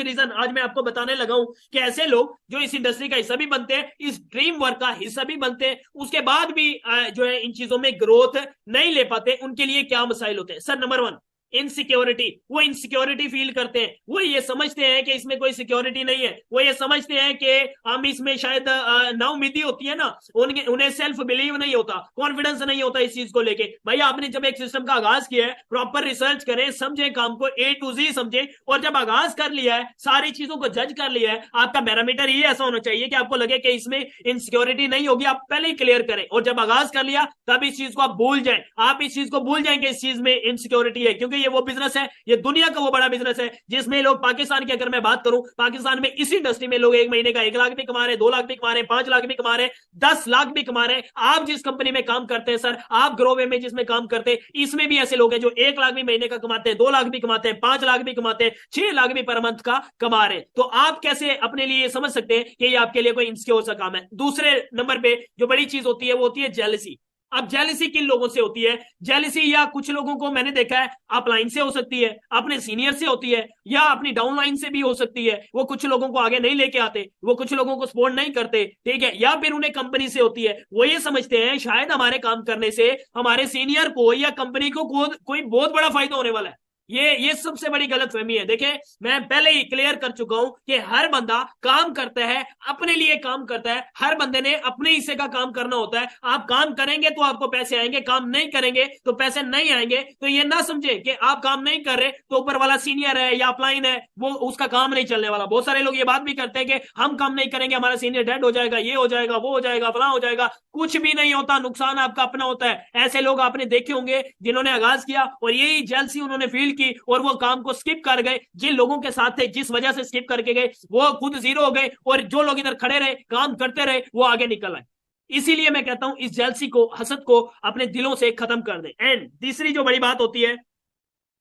S2: रीजन आज मैं आपको बताने लगा हूं कि ऐसे लोग जो इस इंडस्ट्री का हिस्सा भी बनते हैं, इस ड्रीम वर्क का हिस्सा भी बनते हैं, उसके बाद भी जो है इन चीजों में ग्रोथ नहीं ले पाते, उनके लिए क्या मसाइल होते हैं। Sir number 1, insecurity. वो इनसिक्योरिटी फील करते हैं, वो ये समझते हैं कि इसमें कोई सिक्योरिटी नहीं है, वो ये समझते हैं कि हम इसमें शायद नाउमीदी होती है ना, उन्हें सेल्फ बिलीव नहीं होता, कॉन्फिडेंस नहीं होता इस चीज को लेके। भाई आपने जब एक सिस्टम का आगाज किया है, प्रॉपर रिसर्च करें, समझे काम को A to Z समझे, और जब आगाज कर लिया है, सारी चीजों को जज कर लिया है, आपका पैरामीटर ये ऐसा होना चाहिए कि आपको लगे कि इसमें इनसिक्योरिटी नहीं होगी, आप पहले ही क्लियर करें। और जब आगाज कर लिया तब इस चीज को आप भूल जाए, आप इस चीज को भूल जाएंगे इस चीज में इनसिक्योरिटी है, क्योंकि ये वो बिजनेस है, ये दुनिया का वो बड़ा बिजनेस है जिसमें लोग, पाकिस्तान की अगर मैं बात करूं, पाकिस्तान में इसी इंडस्ट्री में लोग एक महीने का 1 लाख भी कमा रहे, 2 लाख भी कमा रहे, 5 लाख भी कमा रहे, 10 लाख भी कमा रहे। आप जिस कंपनी में काम करते हैं सर, आप ग्रोवे में जिसमें काम करते हैं, इसमें भी ऐसे लोग हैं जो 1 लाख भी महीने का कमाते हैं, 2 लाख भी कमाते हैं, 5 लाख भी कमाते हैं, 6 लाख भी पर मंथ का कमा रहे हैं। तो आप कैसे अपने लिए समझ सकते हैं कि ये आपके लिए कोई इनसिक्योर सा काम है? दूसरे नंबर पे जो बड़ी चीज होती है वो होती है जेलसी। अब जेलसी किन लोगों से होती है? जेलसी या कुछ लोगों को मैंने देखा है अपलाइन से हो सकती है, अपने सीनियर से होती है, या अपनी डाउनलाइन से भी हो सकती है। वो कुछ लोगों को आगे नहीं लेके आते, वो कुछ लोगों को सपोर्ट नहीं करते, ठीक है, या फिर उन्हें कंपनी से होती है। वो ये समझते हैं शायद हमारे काम करने से हमारे सीनियर को या कंपनी को कोई बहुत बड़ा फायदा होने वाला है। ये सबसे बड़ी गलतफहमी है। देखिए मैं पहले ही क्लियर कर चुका हूं कि हर बंदा काम करता है, अपने लिए काम करता है, हर बंदे ने अपने हिस्से का काम करना होता है। आप काम करेंगे तो आपको पैसे आएंगे, काम नहीं करेंगे तो पैसे नहीं आएंगे। तो ये ना समझे कि आप काम नहीं कर रहे तो ऊपर वाला सीनियर है या अपलाइन है, वो उसका काम नहीं चलने वाला। बहुत सारे लोग ये बात भी करते हैं कि हम काम नहीं करेंगे हमारा सीनियर डेड हो जाएगा, ये हो जाएगा, वो हो जाएगा, फलां हो जाएगा। कुछ भी नहीं होता, नुकसान आपका अपना होता है। ऐसे लोग आपने देखे होंगे जिन्होंने आगाज किया और यही जेलसी उन्होंने फील की और वो काम को स्किप कर गए। जिन लोगों के साथ थे, जिस वजह से स्किप करके गए, वो खुद जीरो हो गए, और जो लोग इधर खड़े रहे, काम करते रहे, वो आगे निकल आए। इसीलिए मैं कहता हूं इस जेलसी को, हसद को अपने दिलों से खत्म कर दें। एंड तीसरी जो बड़ी बात होती है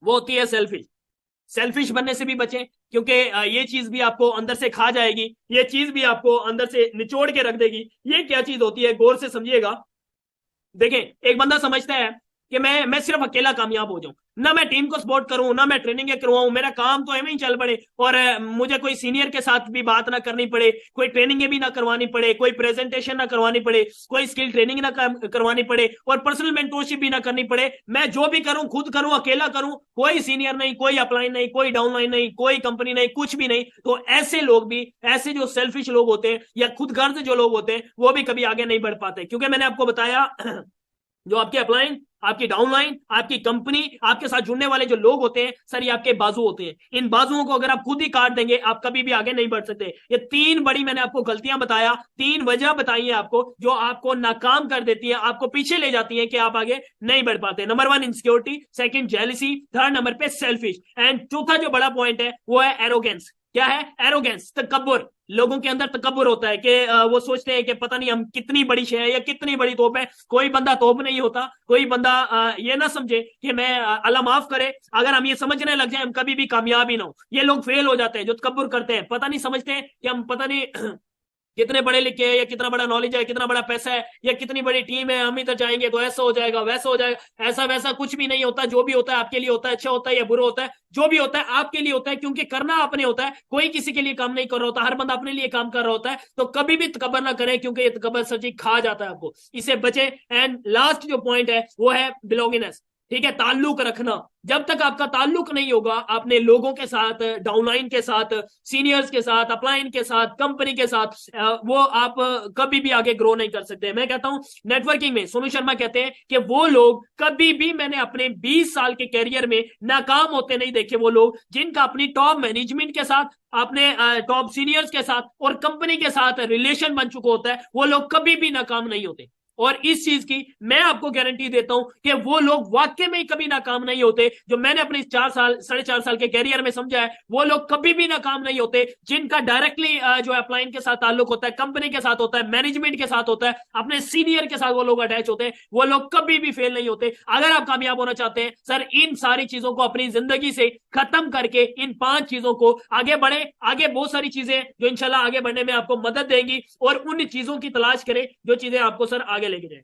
S2: वो होती है सेल्फिश। सेल्फिश बनने से भी बचें, क्योंकि ये चीज भी आपको अंदर से खा जाएगी, ये चीज भी आपको अंदर से निचोड़ के रख देगी। ये क्या चीज होती है, गौर से समझिएगा। देखें, एक बंदा समझता है कि मैं सिर्फ अकेला कामयाब हो जाऊं, ना मैं टीम को सपोर्ट करूं, ना मैं ट्रेनिंग करवाऊं, मेरा काम तो एवं ही चल पड़े, और मुझे कोई सीनियर के साथ भी बात ना करनी पड़े, कोई ट्रेनिंग भी ना करवानी पड़े, कोई प्रेजेंटेशन ना करवानी पड़े, कोई स्किल ट्रेनिंग ना करवानी पड़े, और पर्सनल मेंटोरशिप भी ना करनी पड़े। मैं जो भी करूं खुद करूं, अकेला करूं, कोई सीनियर नहीं, कोई अपलाइन नहीं, कोई डाउनलाइन नहीं, कोई कंपनी नहीं, कुछ भी नहीं। तो ऐसे लोग भी, ऐसे जो सेल्फिश लोग होते हैं या खुद गर्ज जो लोग होते हैं, वो भी कभी आगे नहीं बढ़ पाते। क्योंकि मैंने आपको बताया जो आपके अपलाइन, आपकी डाउनलाइन, आपकी कंपनी, आपके साथ जुड़ने वाले जो लोग होते हैं सर, ये आपके बाजू होते हैं। इन बाजुओं को अगर आप खुद ही काट देंगे, आप कभी भी आगे नहीं बढ़ सकते। ये 3 बड़ी मैंने आपको गलतियां बताया, 3 वजह बताई है आपको जो आपको नाकाम कर देती है, आपको पीछे ले जाती है कि आप आगे नहीं बढ़ पाते। Number 1 insecurity, second jealousy, third number पे सेल्फिश, एंड चौथा जो बड़ा पॉइंट है वो है एरोगेंस। क्या है? एरोगेंस, तकब्बुर। लोगों के अंदर तकब्बुर होता है कि वो सोचते हैं कि पता नहीं हम कितनी बड़ी शे है या कितनी बड़ी तोप है। कोई बंदा तोप नहीं होता। कोई बंदा ये ना समझे कि मैं, अल्लाह माफ करे, अगर हम ये समझने लग जाए हम कभी भी कामयाब ही ना हो। ये लोग फेल हो जाते हैं जो तकब्बुर करते हैं, पता नहीं समझते हैं कि हम पता नहीं कितने पढ़े लिखे हैं, या कितना बड़ा नॉलेज है, कितना बड़ा पैसा है, या कितनी बड़ी टीम है, हम इधर जाएंगे तो ऐसा हो जाएगा, वैसा हो जाएगा। ऐसा वैसा कुछ भी नहीं होता। जो भी होता है आपके लिए होता है, अच्छा होता है या बुरा होता है, जो भी होता है आपके लिए होता है, क्योंकि करना आपने होता है। कोई किसी के लिए काम नहीं कर रहा होता, हर बंदा अपने लिए काम कर रहा होता है। तो कभी भी तकबर ना करें, क्योंकि ये तकबर सच्ची खा जाता है आपको, इससे बचे। एंड लास्ट जो पॉइंट है वो है बिलोंगिनेस। ठीक है, ताल्लुक रखना। जब तक आपका ताल्लुक नहीं होगा अपने लोगों के साथ, डाउनलाइन के साथ, सीनियर्स के साथ, अपलाइन के साथ, कंपनी के साथ, वो आप कभी भी आगे ग्रो नहीं कर सकते। मैं कहता हूं नेटवर्किंग में सोनू शर्मा कहते हैं कि वो लोग कभी भी, मैंने अपने 20 साल के कैरियर में नाकाम होते नहीं देखे वो लोग जिनका अपनी टॉप मैनेजमेंट के साथ, अपने टॉप सीनियर्स के साथ और कंपनी के साथ रिलेशन बन चुका होता है। वो लोग कभी भी नाकाम नहीं होते। और इस चीज की मैं आपको गारंटी देता हूं कि वो लोग वाकई में कभी नाकाम नहीं होते। जो मैंने अपने 4 साल 4.5 साल के कैरियर में समझा है, वो लोग कभी भी नाकाम नहीं होते जिनका डायरेक्टली जो अपलाइन के साथ ताल्लुक होता है, कंपनी के साथ होता है, मैनेजमेंट के साथ होता है, अपने सीनियर के साथ वो लोग अटैच होते हैं। वो लोग कभी भी फेल नहीं होते। अगर आप कामयाब होना चाहते हैं सर, इन सारी चीजों को अपनी जिंदगी से खत्म करके इन 5 चीजों को आगे बढ़े। आगे बहुत सारी चीजें जो इंशाल्लाह आगे बढ़ने में आपको मदद देंगी, और उन चीजों की तलाश करें जो चीजें आपको सर आगे लेके जाए।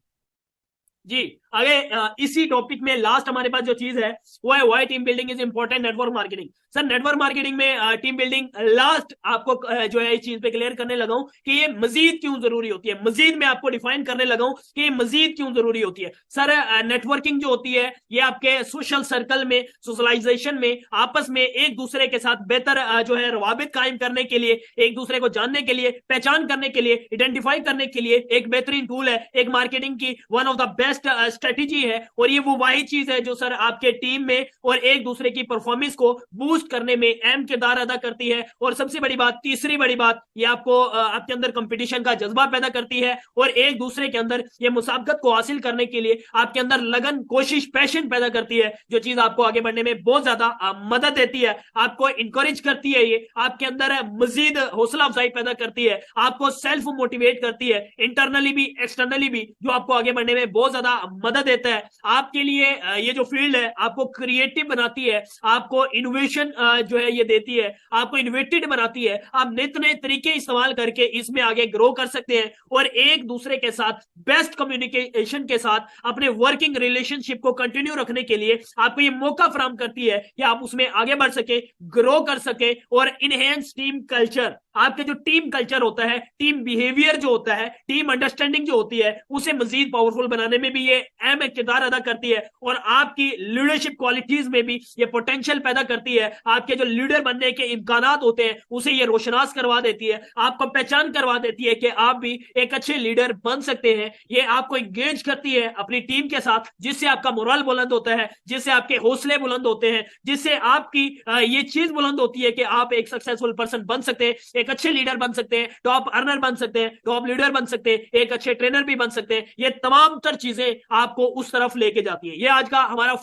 S2: जी, आगे इसी टॉपिक में लास्ट हमारे पास जो चीज है वो है why team building is important, network marketing. Sir network marketing में टीम बिल्डिंग लास्ट आपको जो है इस चीज पे क्लियर करने लगा हूं कि ये मजीद क्यों जरूरी होती है। मजीद मैं आपको डिफाइन करने लगा हूं कि ये मजीद क्यों जरूरी होती है। सर नेटवर्किंग जो होती है ये आपके सोशल सर्कल में, सोशलाइजेशन में, आपस में एक दूसरे के साथ बेहतर जो है रवाबित कायम करने के लिए, एक दूसरे को जानने के लिए, पहचान करने के लिए, आइडेंटिफाई करने के लिए एक बेहतरीन टूल है, एक मार्केटिंग की one of the best strategy है। और ये वो वाही चीज है जो सर आपके टीम में और एक दूसरे की परफॉर्मेंस को बूस्ट करने में अहम किरदार अदा करती है। और सबसे बड़ी बात, तीसरी बड़ी बात, ये आपको आपके अंदर कंपटीशन का जज्बा पैदा करती है, और एक दूसरे के अंदर ये मुसाबकत को हासिल करने के लिए आपके अंदर लगन, कोशिश, पैशन पैदा करती है, जो चीज आपको आगे बढ़ने में बहुत ज्यादा मदद देती है, आपको इंकरेज करती है। ये आपके अंदर मजीद हौसला अफजाई पैदा करती है, आपको सेल्फ मोटिवेट करती है, इंटरनली भी एक्सटर्नली भी, जो आपको आगे बढ़ने में बहुत ज्यादा मदद देता है। आपके लिए ये जो फील्ड है आपको क्रिएटिव बनाती है, आपको इनोवेशन जो है ये देती है, आपको इनोवेटेड बनाती है। आप नए नए तरीके इस्तेमाल करके इसमें आगे ग्रो कर सकते हैं, और एक दूसरे के साथ बेस्ट कम्युनिकेशन के साथ अपने वर्किंग रिलेशनशिप को कंटिन्यू रखने के लिए आपको ये मौका फराहम करती है कि आप उसमें आगे बढ़ सके, ग्रो कर सके। और इनहेंस टीम कल्चर, आपके जो टीम कल्चर होता है, टीम बिहेवियर जो होता है, टीम अंडरस्टैंडिंग जो होती है, उसे मजीद पावरफुल बनाने में भी ये अहम किरदार अदा करती है। और आपकी लीडरशिप क्वालिटीज में भी ये पोटेंशियल पैदा करती है। आपके जो लीडर बनने के इम्कानात होते हैं उसे ये रोशनास करवा देती है, आपको पहचान करवा देती है कि आप भी एक अच्छे लीडर बन सकते हैं। ये आपको इंगेज करती है अपनी टीम के साथ, जिससे आपका मोरल बुलंद होता है, जिससे आपके हौसले बुलंद होते हैं, जिससे आपकी ये चीज बुलंद होती है कि आप एक सक्सेसफुल पर्सन बन सकते हैं, एक अच्छे लीडर बन सकते हैं, टॉप अर्नर बन सकते हैं, टॉप लीडर बन सकते हैं, एक अच्छे ट्रेनर भी बन सकते हैं। ये तमाम तर चीजें आपको उस तरफ लेके जाती है। ये आज का हमारा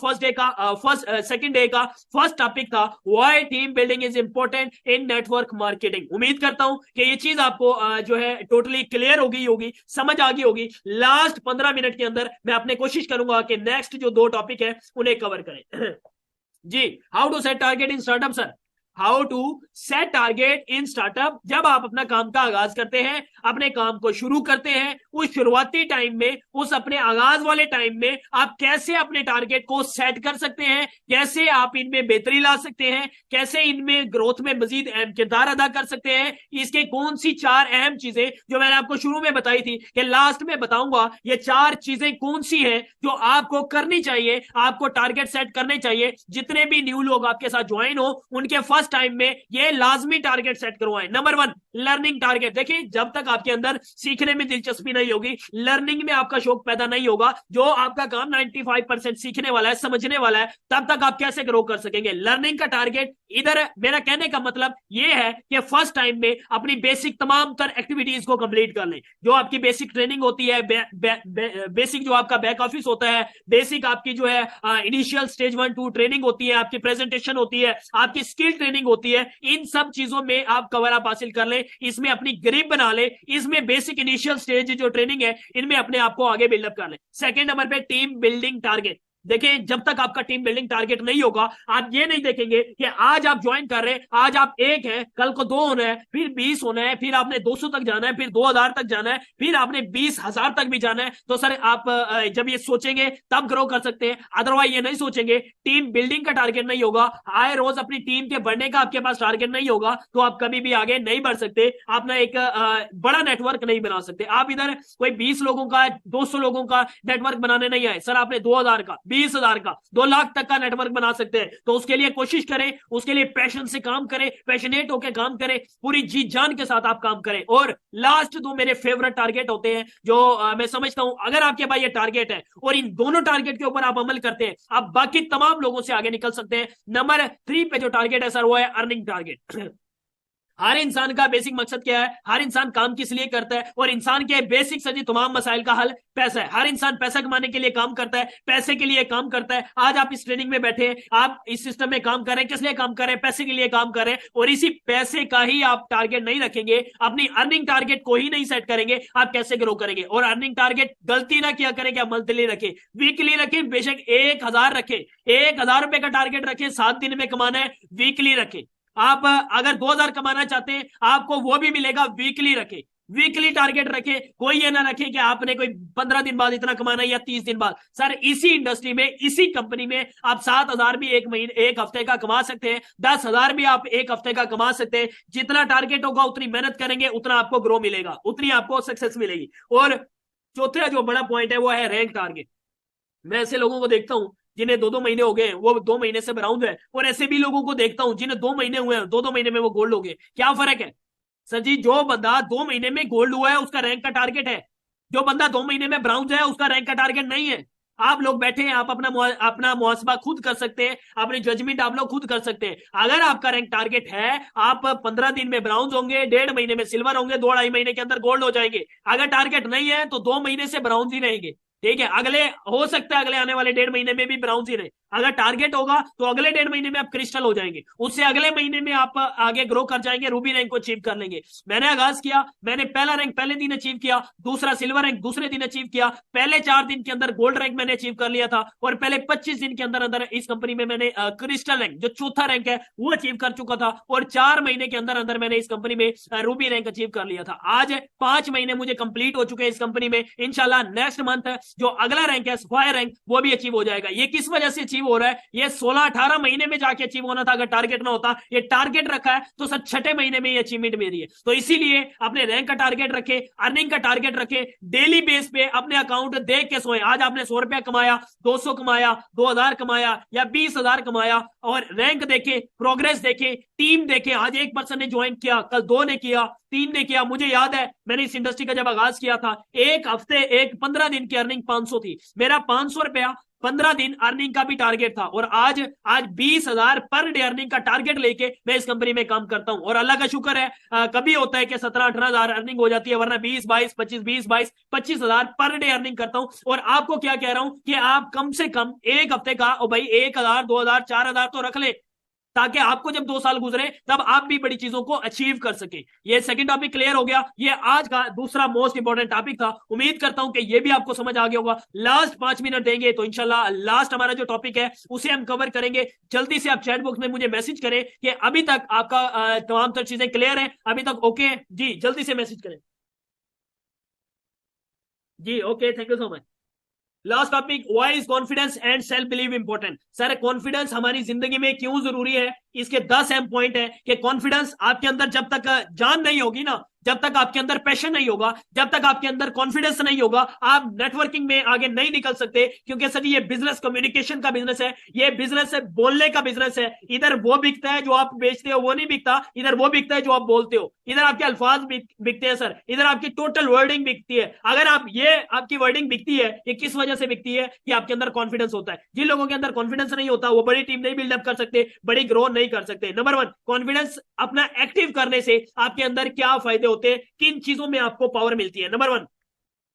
S2: सेकंड डे का फर्स्ट टॉपिक था, why team building is important in network marketing. उम्मीद करता हूं कि ये चीज आपको जो है टोटली क्लियर हो गई होगी, समझ आ गई होगी। लास्ट 15 मिनट के अंदर मैं अपने कोशिश करूंगा कि नेक्स्ट जो 2 टॉपिक है उन्हें कवर करें। जी, how to set target in startup. Sir how to set target in startup. जब आप अपना काम का आगाज करते हैं, अपने काम को शुरू करते हैं, उस शुरुआती टाइम में, उस अपने आगाज वाले टाइम में आप कैसे अपने टारगेट को सेट कर सकते हैं, कैसे आप इनमें बेहतरी ला सकते हैं, कैसे इनमें ग्रोथ में मजीद अहम किरदार अदा कर सकते हैं, इसके कौन सी 4 अहम चीजें जो मैंने आपको शुरू में बताई थी कि लास्ट में बताऊंगा, ये 4 चीजें कौन सी हैं जो आपको करनी चाहिए, आपको टारगेट सेट करने चाहिए। जितने भी न्यू लोग आपके साथ ज्वाइन हो उनके फर्स्ट टाइम में ये लाजमी टारगेट सेट करवाएं। Number 1, learning target. देखिए, जब तक आपके अंदर सीखने में दिलचस्पी नहीं होगी, लर्निंग में आपका शौक पैदा नहीं होगा, जो आपका काम 95% सीखने वाला है, समझने वाला है, तब तक आप कैसे ग्रो कर सकेंगे। लर्निंग का टारगेट, इधर मेरा कहने का मतलब यह है कि फर्स्ट टाइम में अपनी बेसिक तमाम तर एक्टिविटीज को कंप्लीट कर लें। जो आपकी बेसिक ट्रेनिंग होती है, बेसिक जो आपका बैक ऑफिस होता है, बेसिक आपकी जो है इनिशियल स्टेज 1 2 ट्रेनिंग होती है, आपकी प्रेजेंटेशन होती है, आपकी स्किल ट्रेनिंग होती है, इन सब चीजों में आप कवर अप हासिल कर ले, इसमें अपनी ग्रिप बना ले, इसमें बेसिक इनिशियल स्टेज जो ट्रेनिंग है इनमें अपने आप को आगे बिल्डअप कर ले। सेकंड नंबर पे टीम बिल्डिंग टारगेट। देखें, जब तक आपका टीम बिल्डिंग टारगेट नहीं होगा, आप ये नहीं देखेंगे कि आज आप ज्वाइन कर रहे हैं, आज आप 1 हैं, कल को 2 होना है, फिर 20 होना है, फिर आपने 200 तक जाना है, फिर 2000 तक जाना है, फिर आपने 20,000 तक भी जाना है। तो सर आप जब ये सोचेंगे तब ग्रो कर सकते हैं, अदरवाइज ये नहीं सोचेंगे, टीम बिल्डिंग का टारगेट नहीं होगा, आए रोज अपनी टीम के बढ़ने का आपके पास टारगेट नहीं होगा, तो आप कभी भी आगे नहीं बढ़ सकते, अपना एक बड़ा नेटवर्क नहीं बना सकते। आप इधर कोई 20 लोगों का 200 लोगों का नेटवर्क बनाने नहीं आए सर, आपने 2000 का 20,000 का 2 लाख तक का नेटवर्क बना सकते हैं। तो उसके लिए कोशिश करें, उसके लिए पैशन से काम करें, पैशनेट होकर काम करें, पूरी जी जान के साथ आप काम करें। और लास्ट 2 मेरे फेवरेट टारगेट होते हैं जो मैं समझता हूं अगर आपके पास ये टारगेट है और इन दोनों टारगेट के ऊपर आप अमल करते हैं, आप बाकी तमाम लोगों से आगे निकल सकते हैं। नंबर 3 पे जो टारगेट है सर वो है अर्निंग टारगेट। हर इंसान का बेसिक मकसद क्या है, हर इंसान काम किस लिए करता है, और इंसान के बेसिक सभी तमाम मसाइल का हल पैसा है। हर इंसान पैसा कमाने के लिए काम करता है, पैसे के लिए काम करता है। आज आप इस ट्रेनिंग में बैठे हैं, आप इस सिस्टम में काम कर रहे हैं, किस लिए काम कर रहे हैं, पैसे के लिए काम कर रहे हैं, और इसी पैसे का ही आप टारगेट नहीं रखेंगे, अपनी अर्निंग टारगेट को ही नहीं सेट करेंगे, आप कैसे ग्रो करेंगे। और अर्निंग टारगेट गलती ना किया करें कि आप मंथली रखें, वीकली रखें, बेशक 1000 रखें, 1000 रुपए का टारगेट रखें, 7 दिन में कमाना है, वीकली रखें। आप अगर 2000 कमाना चाहते हैं, आपको वो भी मिलेगा, वीकली रखें, वीकली टारगेट रखें। कोई ये ना रखे कि आपने कोई 15 दिन बाद इतना कमाना है या 30 दिन बाद। सर इसी इंडस्ट्री में, इसी कंपनी में आप 7000 भी एक महीने, एक हफ्ते का कमा सकते हैं, 10,000 भी आप एक हफ्ते का कमा सकते हैं। जितना टारगेट होगा उतनी मेहनत करेंगे, उतना आपको ग्रो मिलेगा, उतनी आपको सक्सेस मिलेगी। और चौथा जो बड़ा पॉइंट है वो है रैंक टारगेट। मैं ऐसे लोगों को देखता हूं जिन्हें 2-2 महीने हो गए, वो 2 महीने से ब्राउन है, और ऐसे भी लोगों को देखता हूं जिन्हें 2 महीने हुए हैं, 2-2 महीने में वो गोल्ड हो गए। क्या फर्क है सर जी? जो बंदा 2 महीने में गोल्ड हुआ है उसका रैंक का टारगेट है, जो बंदा 2 महीने में ब्राउन है उसका रैंक का टारगेट नहीं है। आप लोग बैठे हैं, आप अपना मुहासबा खुद कर सकते हैं, अपनी जजमेंट आप लोग खुद कर सकते हैं। अगर आपका रैंक टारगेट है, आप 15 दिन में ब्राउन होंगे, 1.5 महीने में सिल्वर होंगे, 2-2.5 महीने के अंदर गोल्ड हो जाएंगे। अगर टारगेट नहीं है तो 2 महीने से ब्राउन ही रहेंगे, ठीक है। अगले हो सकता है अगले आने वाले 1.5 महीने में भी ब्राउन ही रहे। अगर टारगेट होगा तो अगले 1.5 महीने में आप क्रिस्टल हो जाएंगे, उससे अगले महीने में आप आगे ग्रो कर जाएंगे, रूबी रैंक को अचीव कर लेंगे। मैंने आगाज किया, मैंने पहला रैंक पहले दिन अचीव किया, दूसरा सिल्वर रैंक दूसरे दिन अचीव किया, पहले 4 दिन के अंदर गोल्ड रैंक मैंने अचीव कर लिया था, और पहले 25 दिन के अंदर अंदर इस कंपनी में मैंने क्रिस्टल रैंक जो चौथा रैंक है वो अचीव कर चुका था, और 4 महीने के अंदर अंदर मैंने इस कंपनी में रूबी रैंक अचीव कर लिया था। आज 5 महीने मुझे कंप्लीट हो चुके हैं इस कंपनी में। इंशाल्लाह नेक्स्ट मंथ जो अगला रैंक है सफायर रैंक, वो भी अचीव हो जाएगा। ये किस वजह से अचीव हो रहा है? ये 16-18 महीने में जाके अचीव होना था, अगर टारगेट ना होता। ये टारगेट रखा है तो सर 6ठे महीने में ये अचीवमेंट मेरी है। तो इसीलिए अपने रैंक का टारगेट रखे, अर्निंग का टारगेट रखे, डेली बेस पे अपने अकाउंट देख के सोए। आज आपने 100 रुपया कमाया, 200 कमाया, 2000 कमाया या 20,000 कमाया, और रैंक देखे, प्रोग्रेस देखे, टीम देखे। आज 1 पर्सन ने ज्वाइन किया, कल 2 ने किया, 3 ने किया। मुझे याद है मैंने इस इंडस्ट्री का जब आगाज किया था, एक हफ्ते 15 दिन की अर्निंग 500 थी। मेरा 500 रुपया 15 दिन अर्निंग का भी टारगेट था, और आज 20,000 पर डे अर्निंग का टारगेट लेके मैं इस कंपनी में काम करता हूं। और अल्लाह का शुक्र है, कभी होता है कि 17-18 हजार अर्निंग हो जाती है, वरना 20-22, 25-20-22, 25,000 पर डे अर्निंग करता हूं। और आपको क्या कह रहा हूं कि आप कम से कम एक हफ्ते का भाई 1,000, 2,000, 4,000 तो रख ले, ताकि आपको जब 2 साल गुजरे तब आप भी बड़ी चीजों को अचीव कर सके। ये सेकंड टॉपिक क्लियर हो गया। ये आज का दूसरा मोस्ट इंपॉर्टेंट टॉपिक था। उम्मीद करता हूं कि ये भी आपको समझ आ गया होगा। लास्ट 5 मिनट देंगे तो इंशाल्लाह लास्ट हमारा जो टॉपिक है उसे हम कवर करेंगे। जल्दी से आप चैट बॉक्स में मुझे मैसेज करें कि अभी तक आपका तमाम तर चीजें क्लियर है, अभी तक ओके है जी, जल्दी से मैसेज करें जी। Okay, thank you so much. Last topic, why is confidence and self believe important. Sir confidence हमारी जिंदगी में क्यों जरूरी है, इसके 10 अहम पॉइंट है। कि कॉन्फिडेंस आपके अंदर जब तक जान नहीं होगी ना, जब तक आपके अंदर पैशन नहीं होगा, जब तक आपके अंदर कॉन्फिडेंस नहीं होगा, आप नेटवर्किंग में आगे नहीं निकल सकते। क्योंकि सर ये बिजनेस कम्युनिकेशन का बिजनेस है, ये बिजनेस है बोलने का बिजनेस है। इधर वो बिकता है जो आप बेचते हो, वो नहीं बिकता। इधर वो बिकता है जो आप बोलते हो। इधर आपके अल्फाज बिकते हैं सर, इधर आपकी टोटल वर्डिंग बिकती है। अगर आप ये आपकी वर्डिंग बिकती है, ये किस वजह से बिकती है? कि आपके अंदर कॉन्फिडेंस होता है। जिन लोगों के अंदर कॉन्फिडेंस नहीं होता वो बड़ी टीम नहीं बिल्डअप कर सकते, बड़ी ग्रो नहीं कर सकते। नंबर 1, कॉन्फिडेंस अपना एक्टिव करने से आपके अंदर क्या फायदे होते हैं, किन चीजों में आपको पावर मिलती है। Number 1,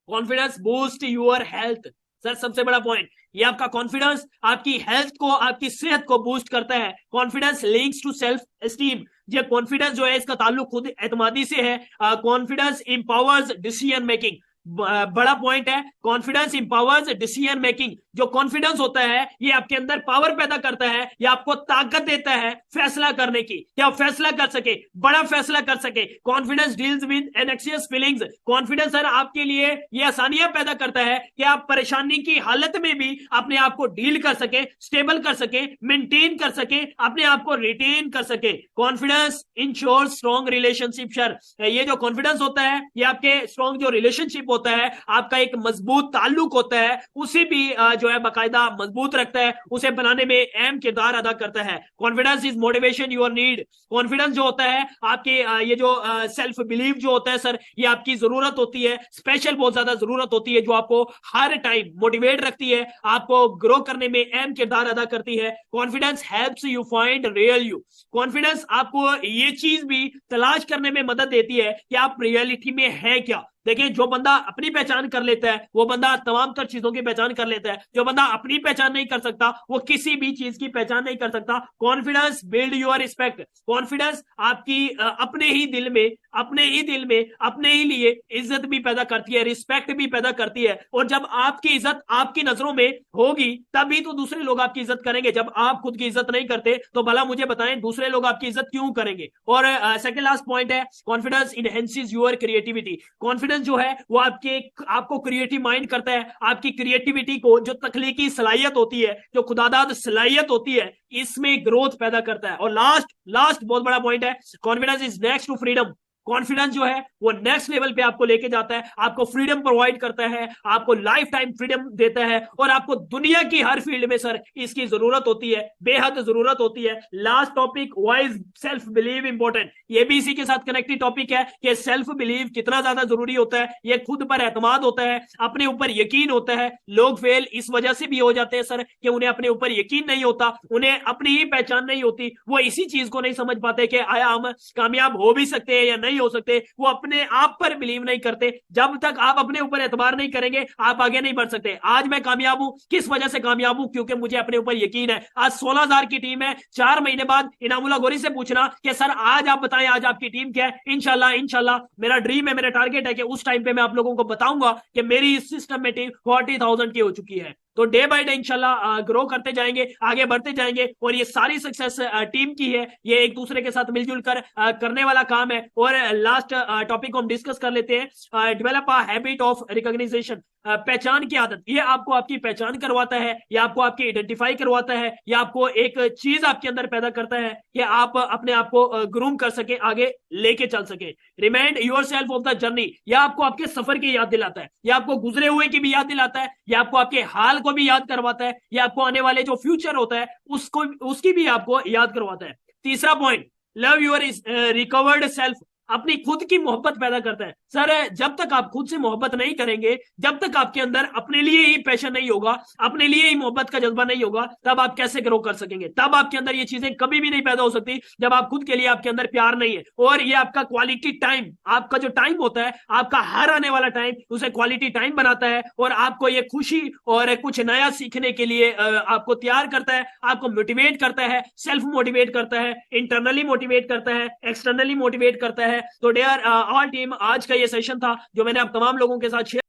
S2: confidence boost your health. Sir सबसे बड़ा पॉइंट, ये आपका कॉन्फिडेंस आपकी हेल्थ को, आपकी सेहत को बूस्ट करता है। Confidence links to self esteem. ये कॉन्फिडेंस जो है इसका ताल्लुक खुद एतमादी से है। Confidence empowers decision making. बड़ा पॉइंट है, कॉन्फिडेंस इंपावर्स डिसीजन मेकिंग। जो कॉन्फिडेंस होता है ये आपके अंदर पावर पैदा करता है, ये आपको ताकत देता है फैसला करने की, कि आप फैसला कर सके, बड़ा फैसला कर सके। Confidence deals with एनेक्सियस feelings. Confidence sir आपके लिए ये आसानियां पैदा करता है कि आप परेशानी की हालत में भी अपने आप को डील कर सके, स्टेबल कर सके, मेंटेन कर सके, अपने आप को रिटेन कर सके। Confidence ensures strong relationship. Sir ये जो कॉन्फिडेंस होता है ये आपके स्ट्रॉन्ग जो रिलेशनशिप होता है, आपका एक मजबूत ताल्लुक होता है, उसे भी जो है बाकायदा मजबूत रखता है, उसे बनाने में अहम किरदार अदा करता है। Confidence is motivation your need. Confidence जो होता है आपके ये जो सेल्फ बिलीव जो होता है सर, ये आपकी जरूरत होती है, स्पेशल बहुत ज्यादा जरूरत होती है, जो आपको हर टाइम मोटिवेट रखती है, आपको ग्रो करने में अहम किरदार अदा करती है। Confidence helps you find real you. Confidence आपको ये चीज भी तलाश करने में मदद देती है कि आप रियलिटी में है क्या। देखिए जो बंदा अपनी पहचान कर लेता है वो बंदा तमाम तर चीजों की पहचान कर लेता है, जो बंदा अपनी पहचान नहीं कर सकता वो किसी भी चीज की पहचान नहीं कर सकता। Confidence build your respect. Confidence आपकी अपने ही दिल में, अपने ही दिल में, अपने ही लिए इज्जत भी पैदा करती है, रिस्पेक्ट भी पैदा करती है। और जब आपकी इज्जत आपकी नजरों में होगी तभी तो दूसरे लोग आपकी इज्जत करेंगे। जब आप खुद की इज्जत नहीं करते तो भला मुझे बताएं दूसरे लोग आपकी इज्जत क्यों करेंगे। और सेकंड लास्ट पॉइंट है, confidence enhances your creativity. Confidence जो है वो आपको क्रिएटिव माइंड करता है, आपकी क्रिएटिविटी को, जो तख्लीकी सलाहियत होती है, जो खुदादाद सलाहियत होती है, इसमें ग्रोथ पैदा करता है। और लास्ट लास्ट बहुत बड़ा पॉइंट है, confidence is next to freedom. Confidence जो है वो नेक्स्ट लेवल पे आपको लेके जाता है, आपको फ्रीडम प्रोवाइड करता है, आपको लाइफ टाइम फ्रीडम देता है, और आपको दुनिया की हर फील्ड में सर इसकी जरूरत होती है, बेहद जरूरत होती है। Last topic, why is self believe important. ये भी इसी के साथ कनेक्टेड टॉपिक है कि सेल्फ बिलीव कितना ज्यादा जरूरी होता है। ये खुद पर एतमाद होता है, अपने ऊपर यकीन होता है। लोग फेल इस वजह से भी हो जाते हैं सर कि उन्हें अपने ऊपर यकीन नहीं होता, उन्हें अपनी ही पहचान नहीं होती, वो इसी चीज को नहीं समझ पाते कि आया हम कामयाब हो भी सकते हैं या नहीं हो सकते। वो अपने आप पर बिलीव नहीं करते। जब तक आप अपने ऊपर एतबार नहीं करेंगे आप आगे नहीं बढ़ सकते। आज मैं कामयाब हूं, किस वजह से कामयाब हूं? क्योंकि मुझे अपने ऊपर यकीन है। आज 16,000 की टीम है, 4 महीने बाद इनामुल्लाह गोरी से पूछना कि सर आज आप बताएं आज आपकी टीम क्या है। इंशाल्लाह इंशाल्लाह मेरा ड्रीम है, मेरा टारगेट है कि उस टाइम पे मैं आप लोगों को बताऊंगा कि मेरी इस सिस्टम में टीम 40,000 की हो चुकी है। तो डे बाय डे इंशाल्लाह ग्रो करते जाएंगे, आगे बढ़ते जाएंगे, और ये सारी सक्सेस टीम की है, ये एक दूसरे के साथ मिलजुल कर करने वाला काम है। और लास्ट टॉपिक को हम डिस्कस कर लेते हैं, develop a habit of recognition. पहचान की आदत, ये आपको आपकी पहचान करवाता है, ये आपको आपकी आइडेंटिफाई करवाता है, ये आपको एक चीज आपके अंदर पैदा करता है कि आप अपने आप को ग्रूम कर सके, आगे लेके चल सके। Remind your self of the journey, यह आपको आपके सफर की याद दिलाता है, यह आपको गुजरे हुए की भी याद दिलाता है, यह आपको आपके हाल को भी याद करवाता है, यह आपको आने वाले जो फ्यूचर होता है उसको उसकी भी आपको याद करवाता है। तीसरा point, love your recovered self, अपनी खुद की मोहब्बत पैदा करता है। सर जब तक आप खुद से मोहब्बत नहीं करेंगे, जब तक आपके अंदर अपने लिए ही पैशन नहीं होगा, अपने लिए ही मोहब्बत का जज्बा नहीं होगा, तब आप कैसे ग्रो कर सकेंगे? तब आपके अंदर ये चीजें कभी भी नहीं पैदा हो सकती जब आप खुद के लिए आपके अंदर प्यार नहीं है। और ये आपका क्वालिटी टाइम, आपका जो टाइम होता है, आपका हर आने वाला टाइम, उसे क्वालिटी टाइम बनाता है, और आपको ये खुशी और कुछ नया सीखने के लिए आपको तैयार करता है, आपको मोटिवेट करता है, सेल्फ मोटिवेट करता है, इंटरनली मोटिवेट करता है, एक्सटर्नली मोटिवेट करता है। तो डियर ऑल टीम, आज का ये सेशन था जो मैंने आप तमाम लोगों के साथ शेयर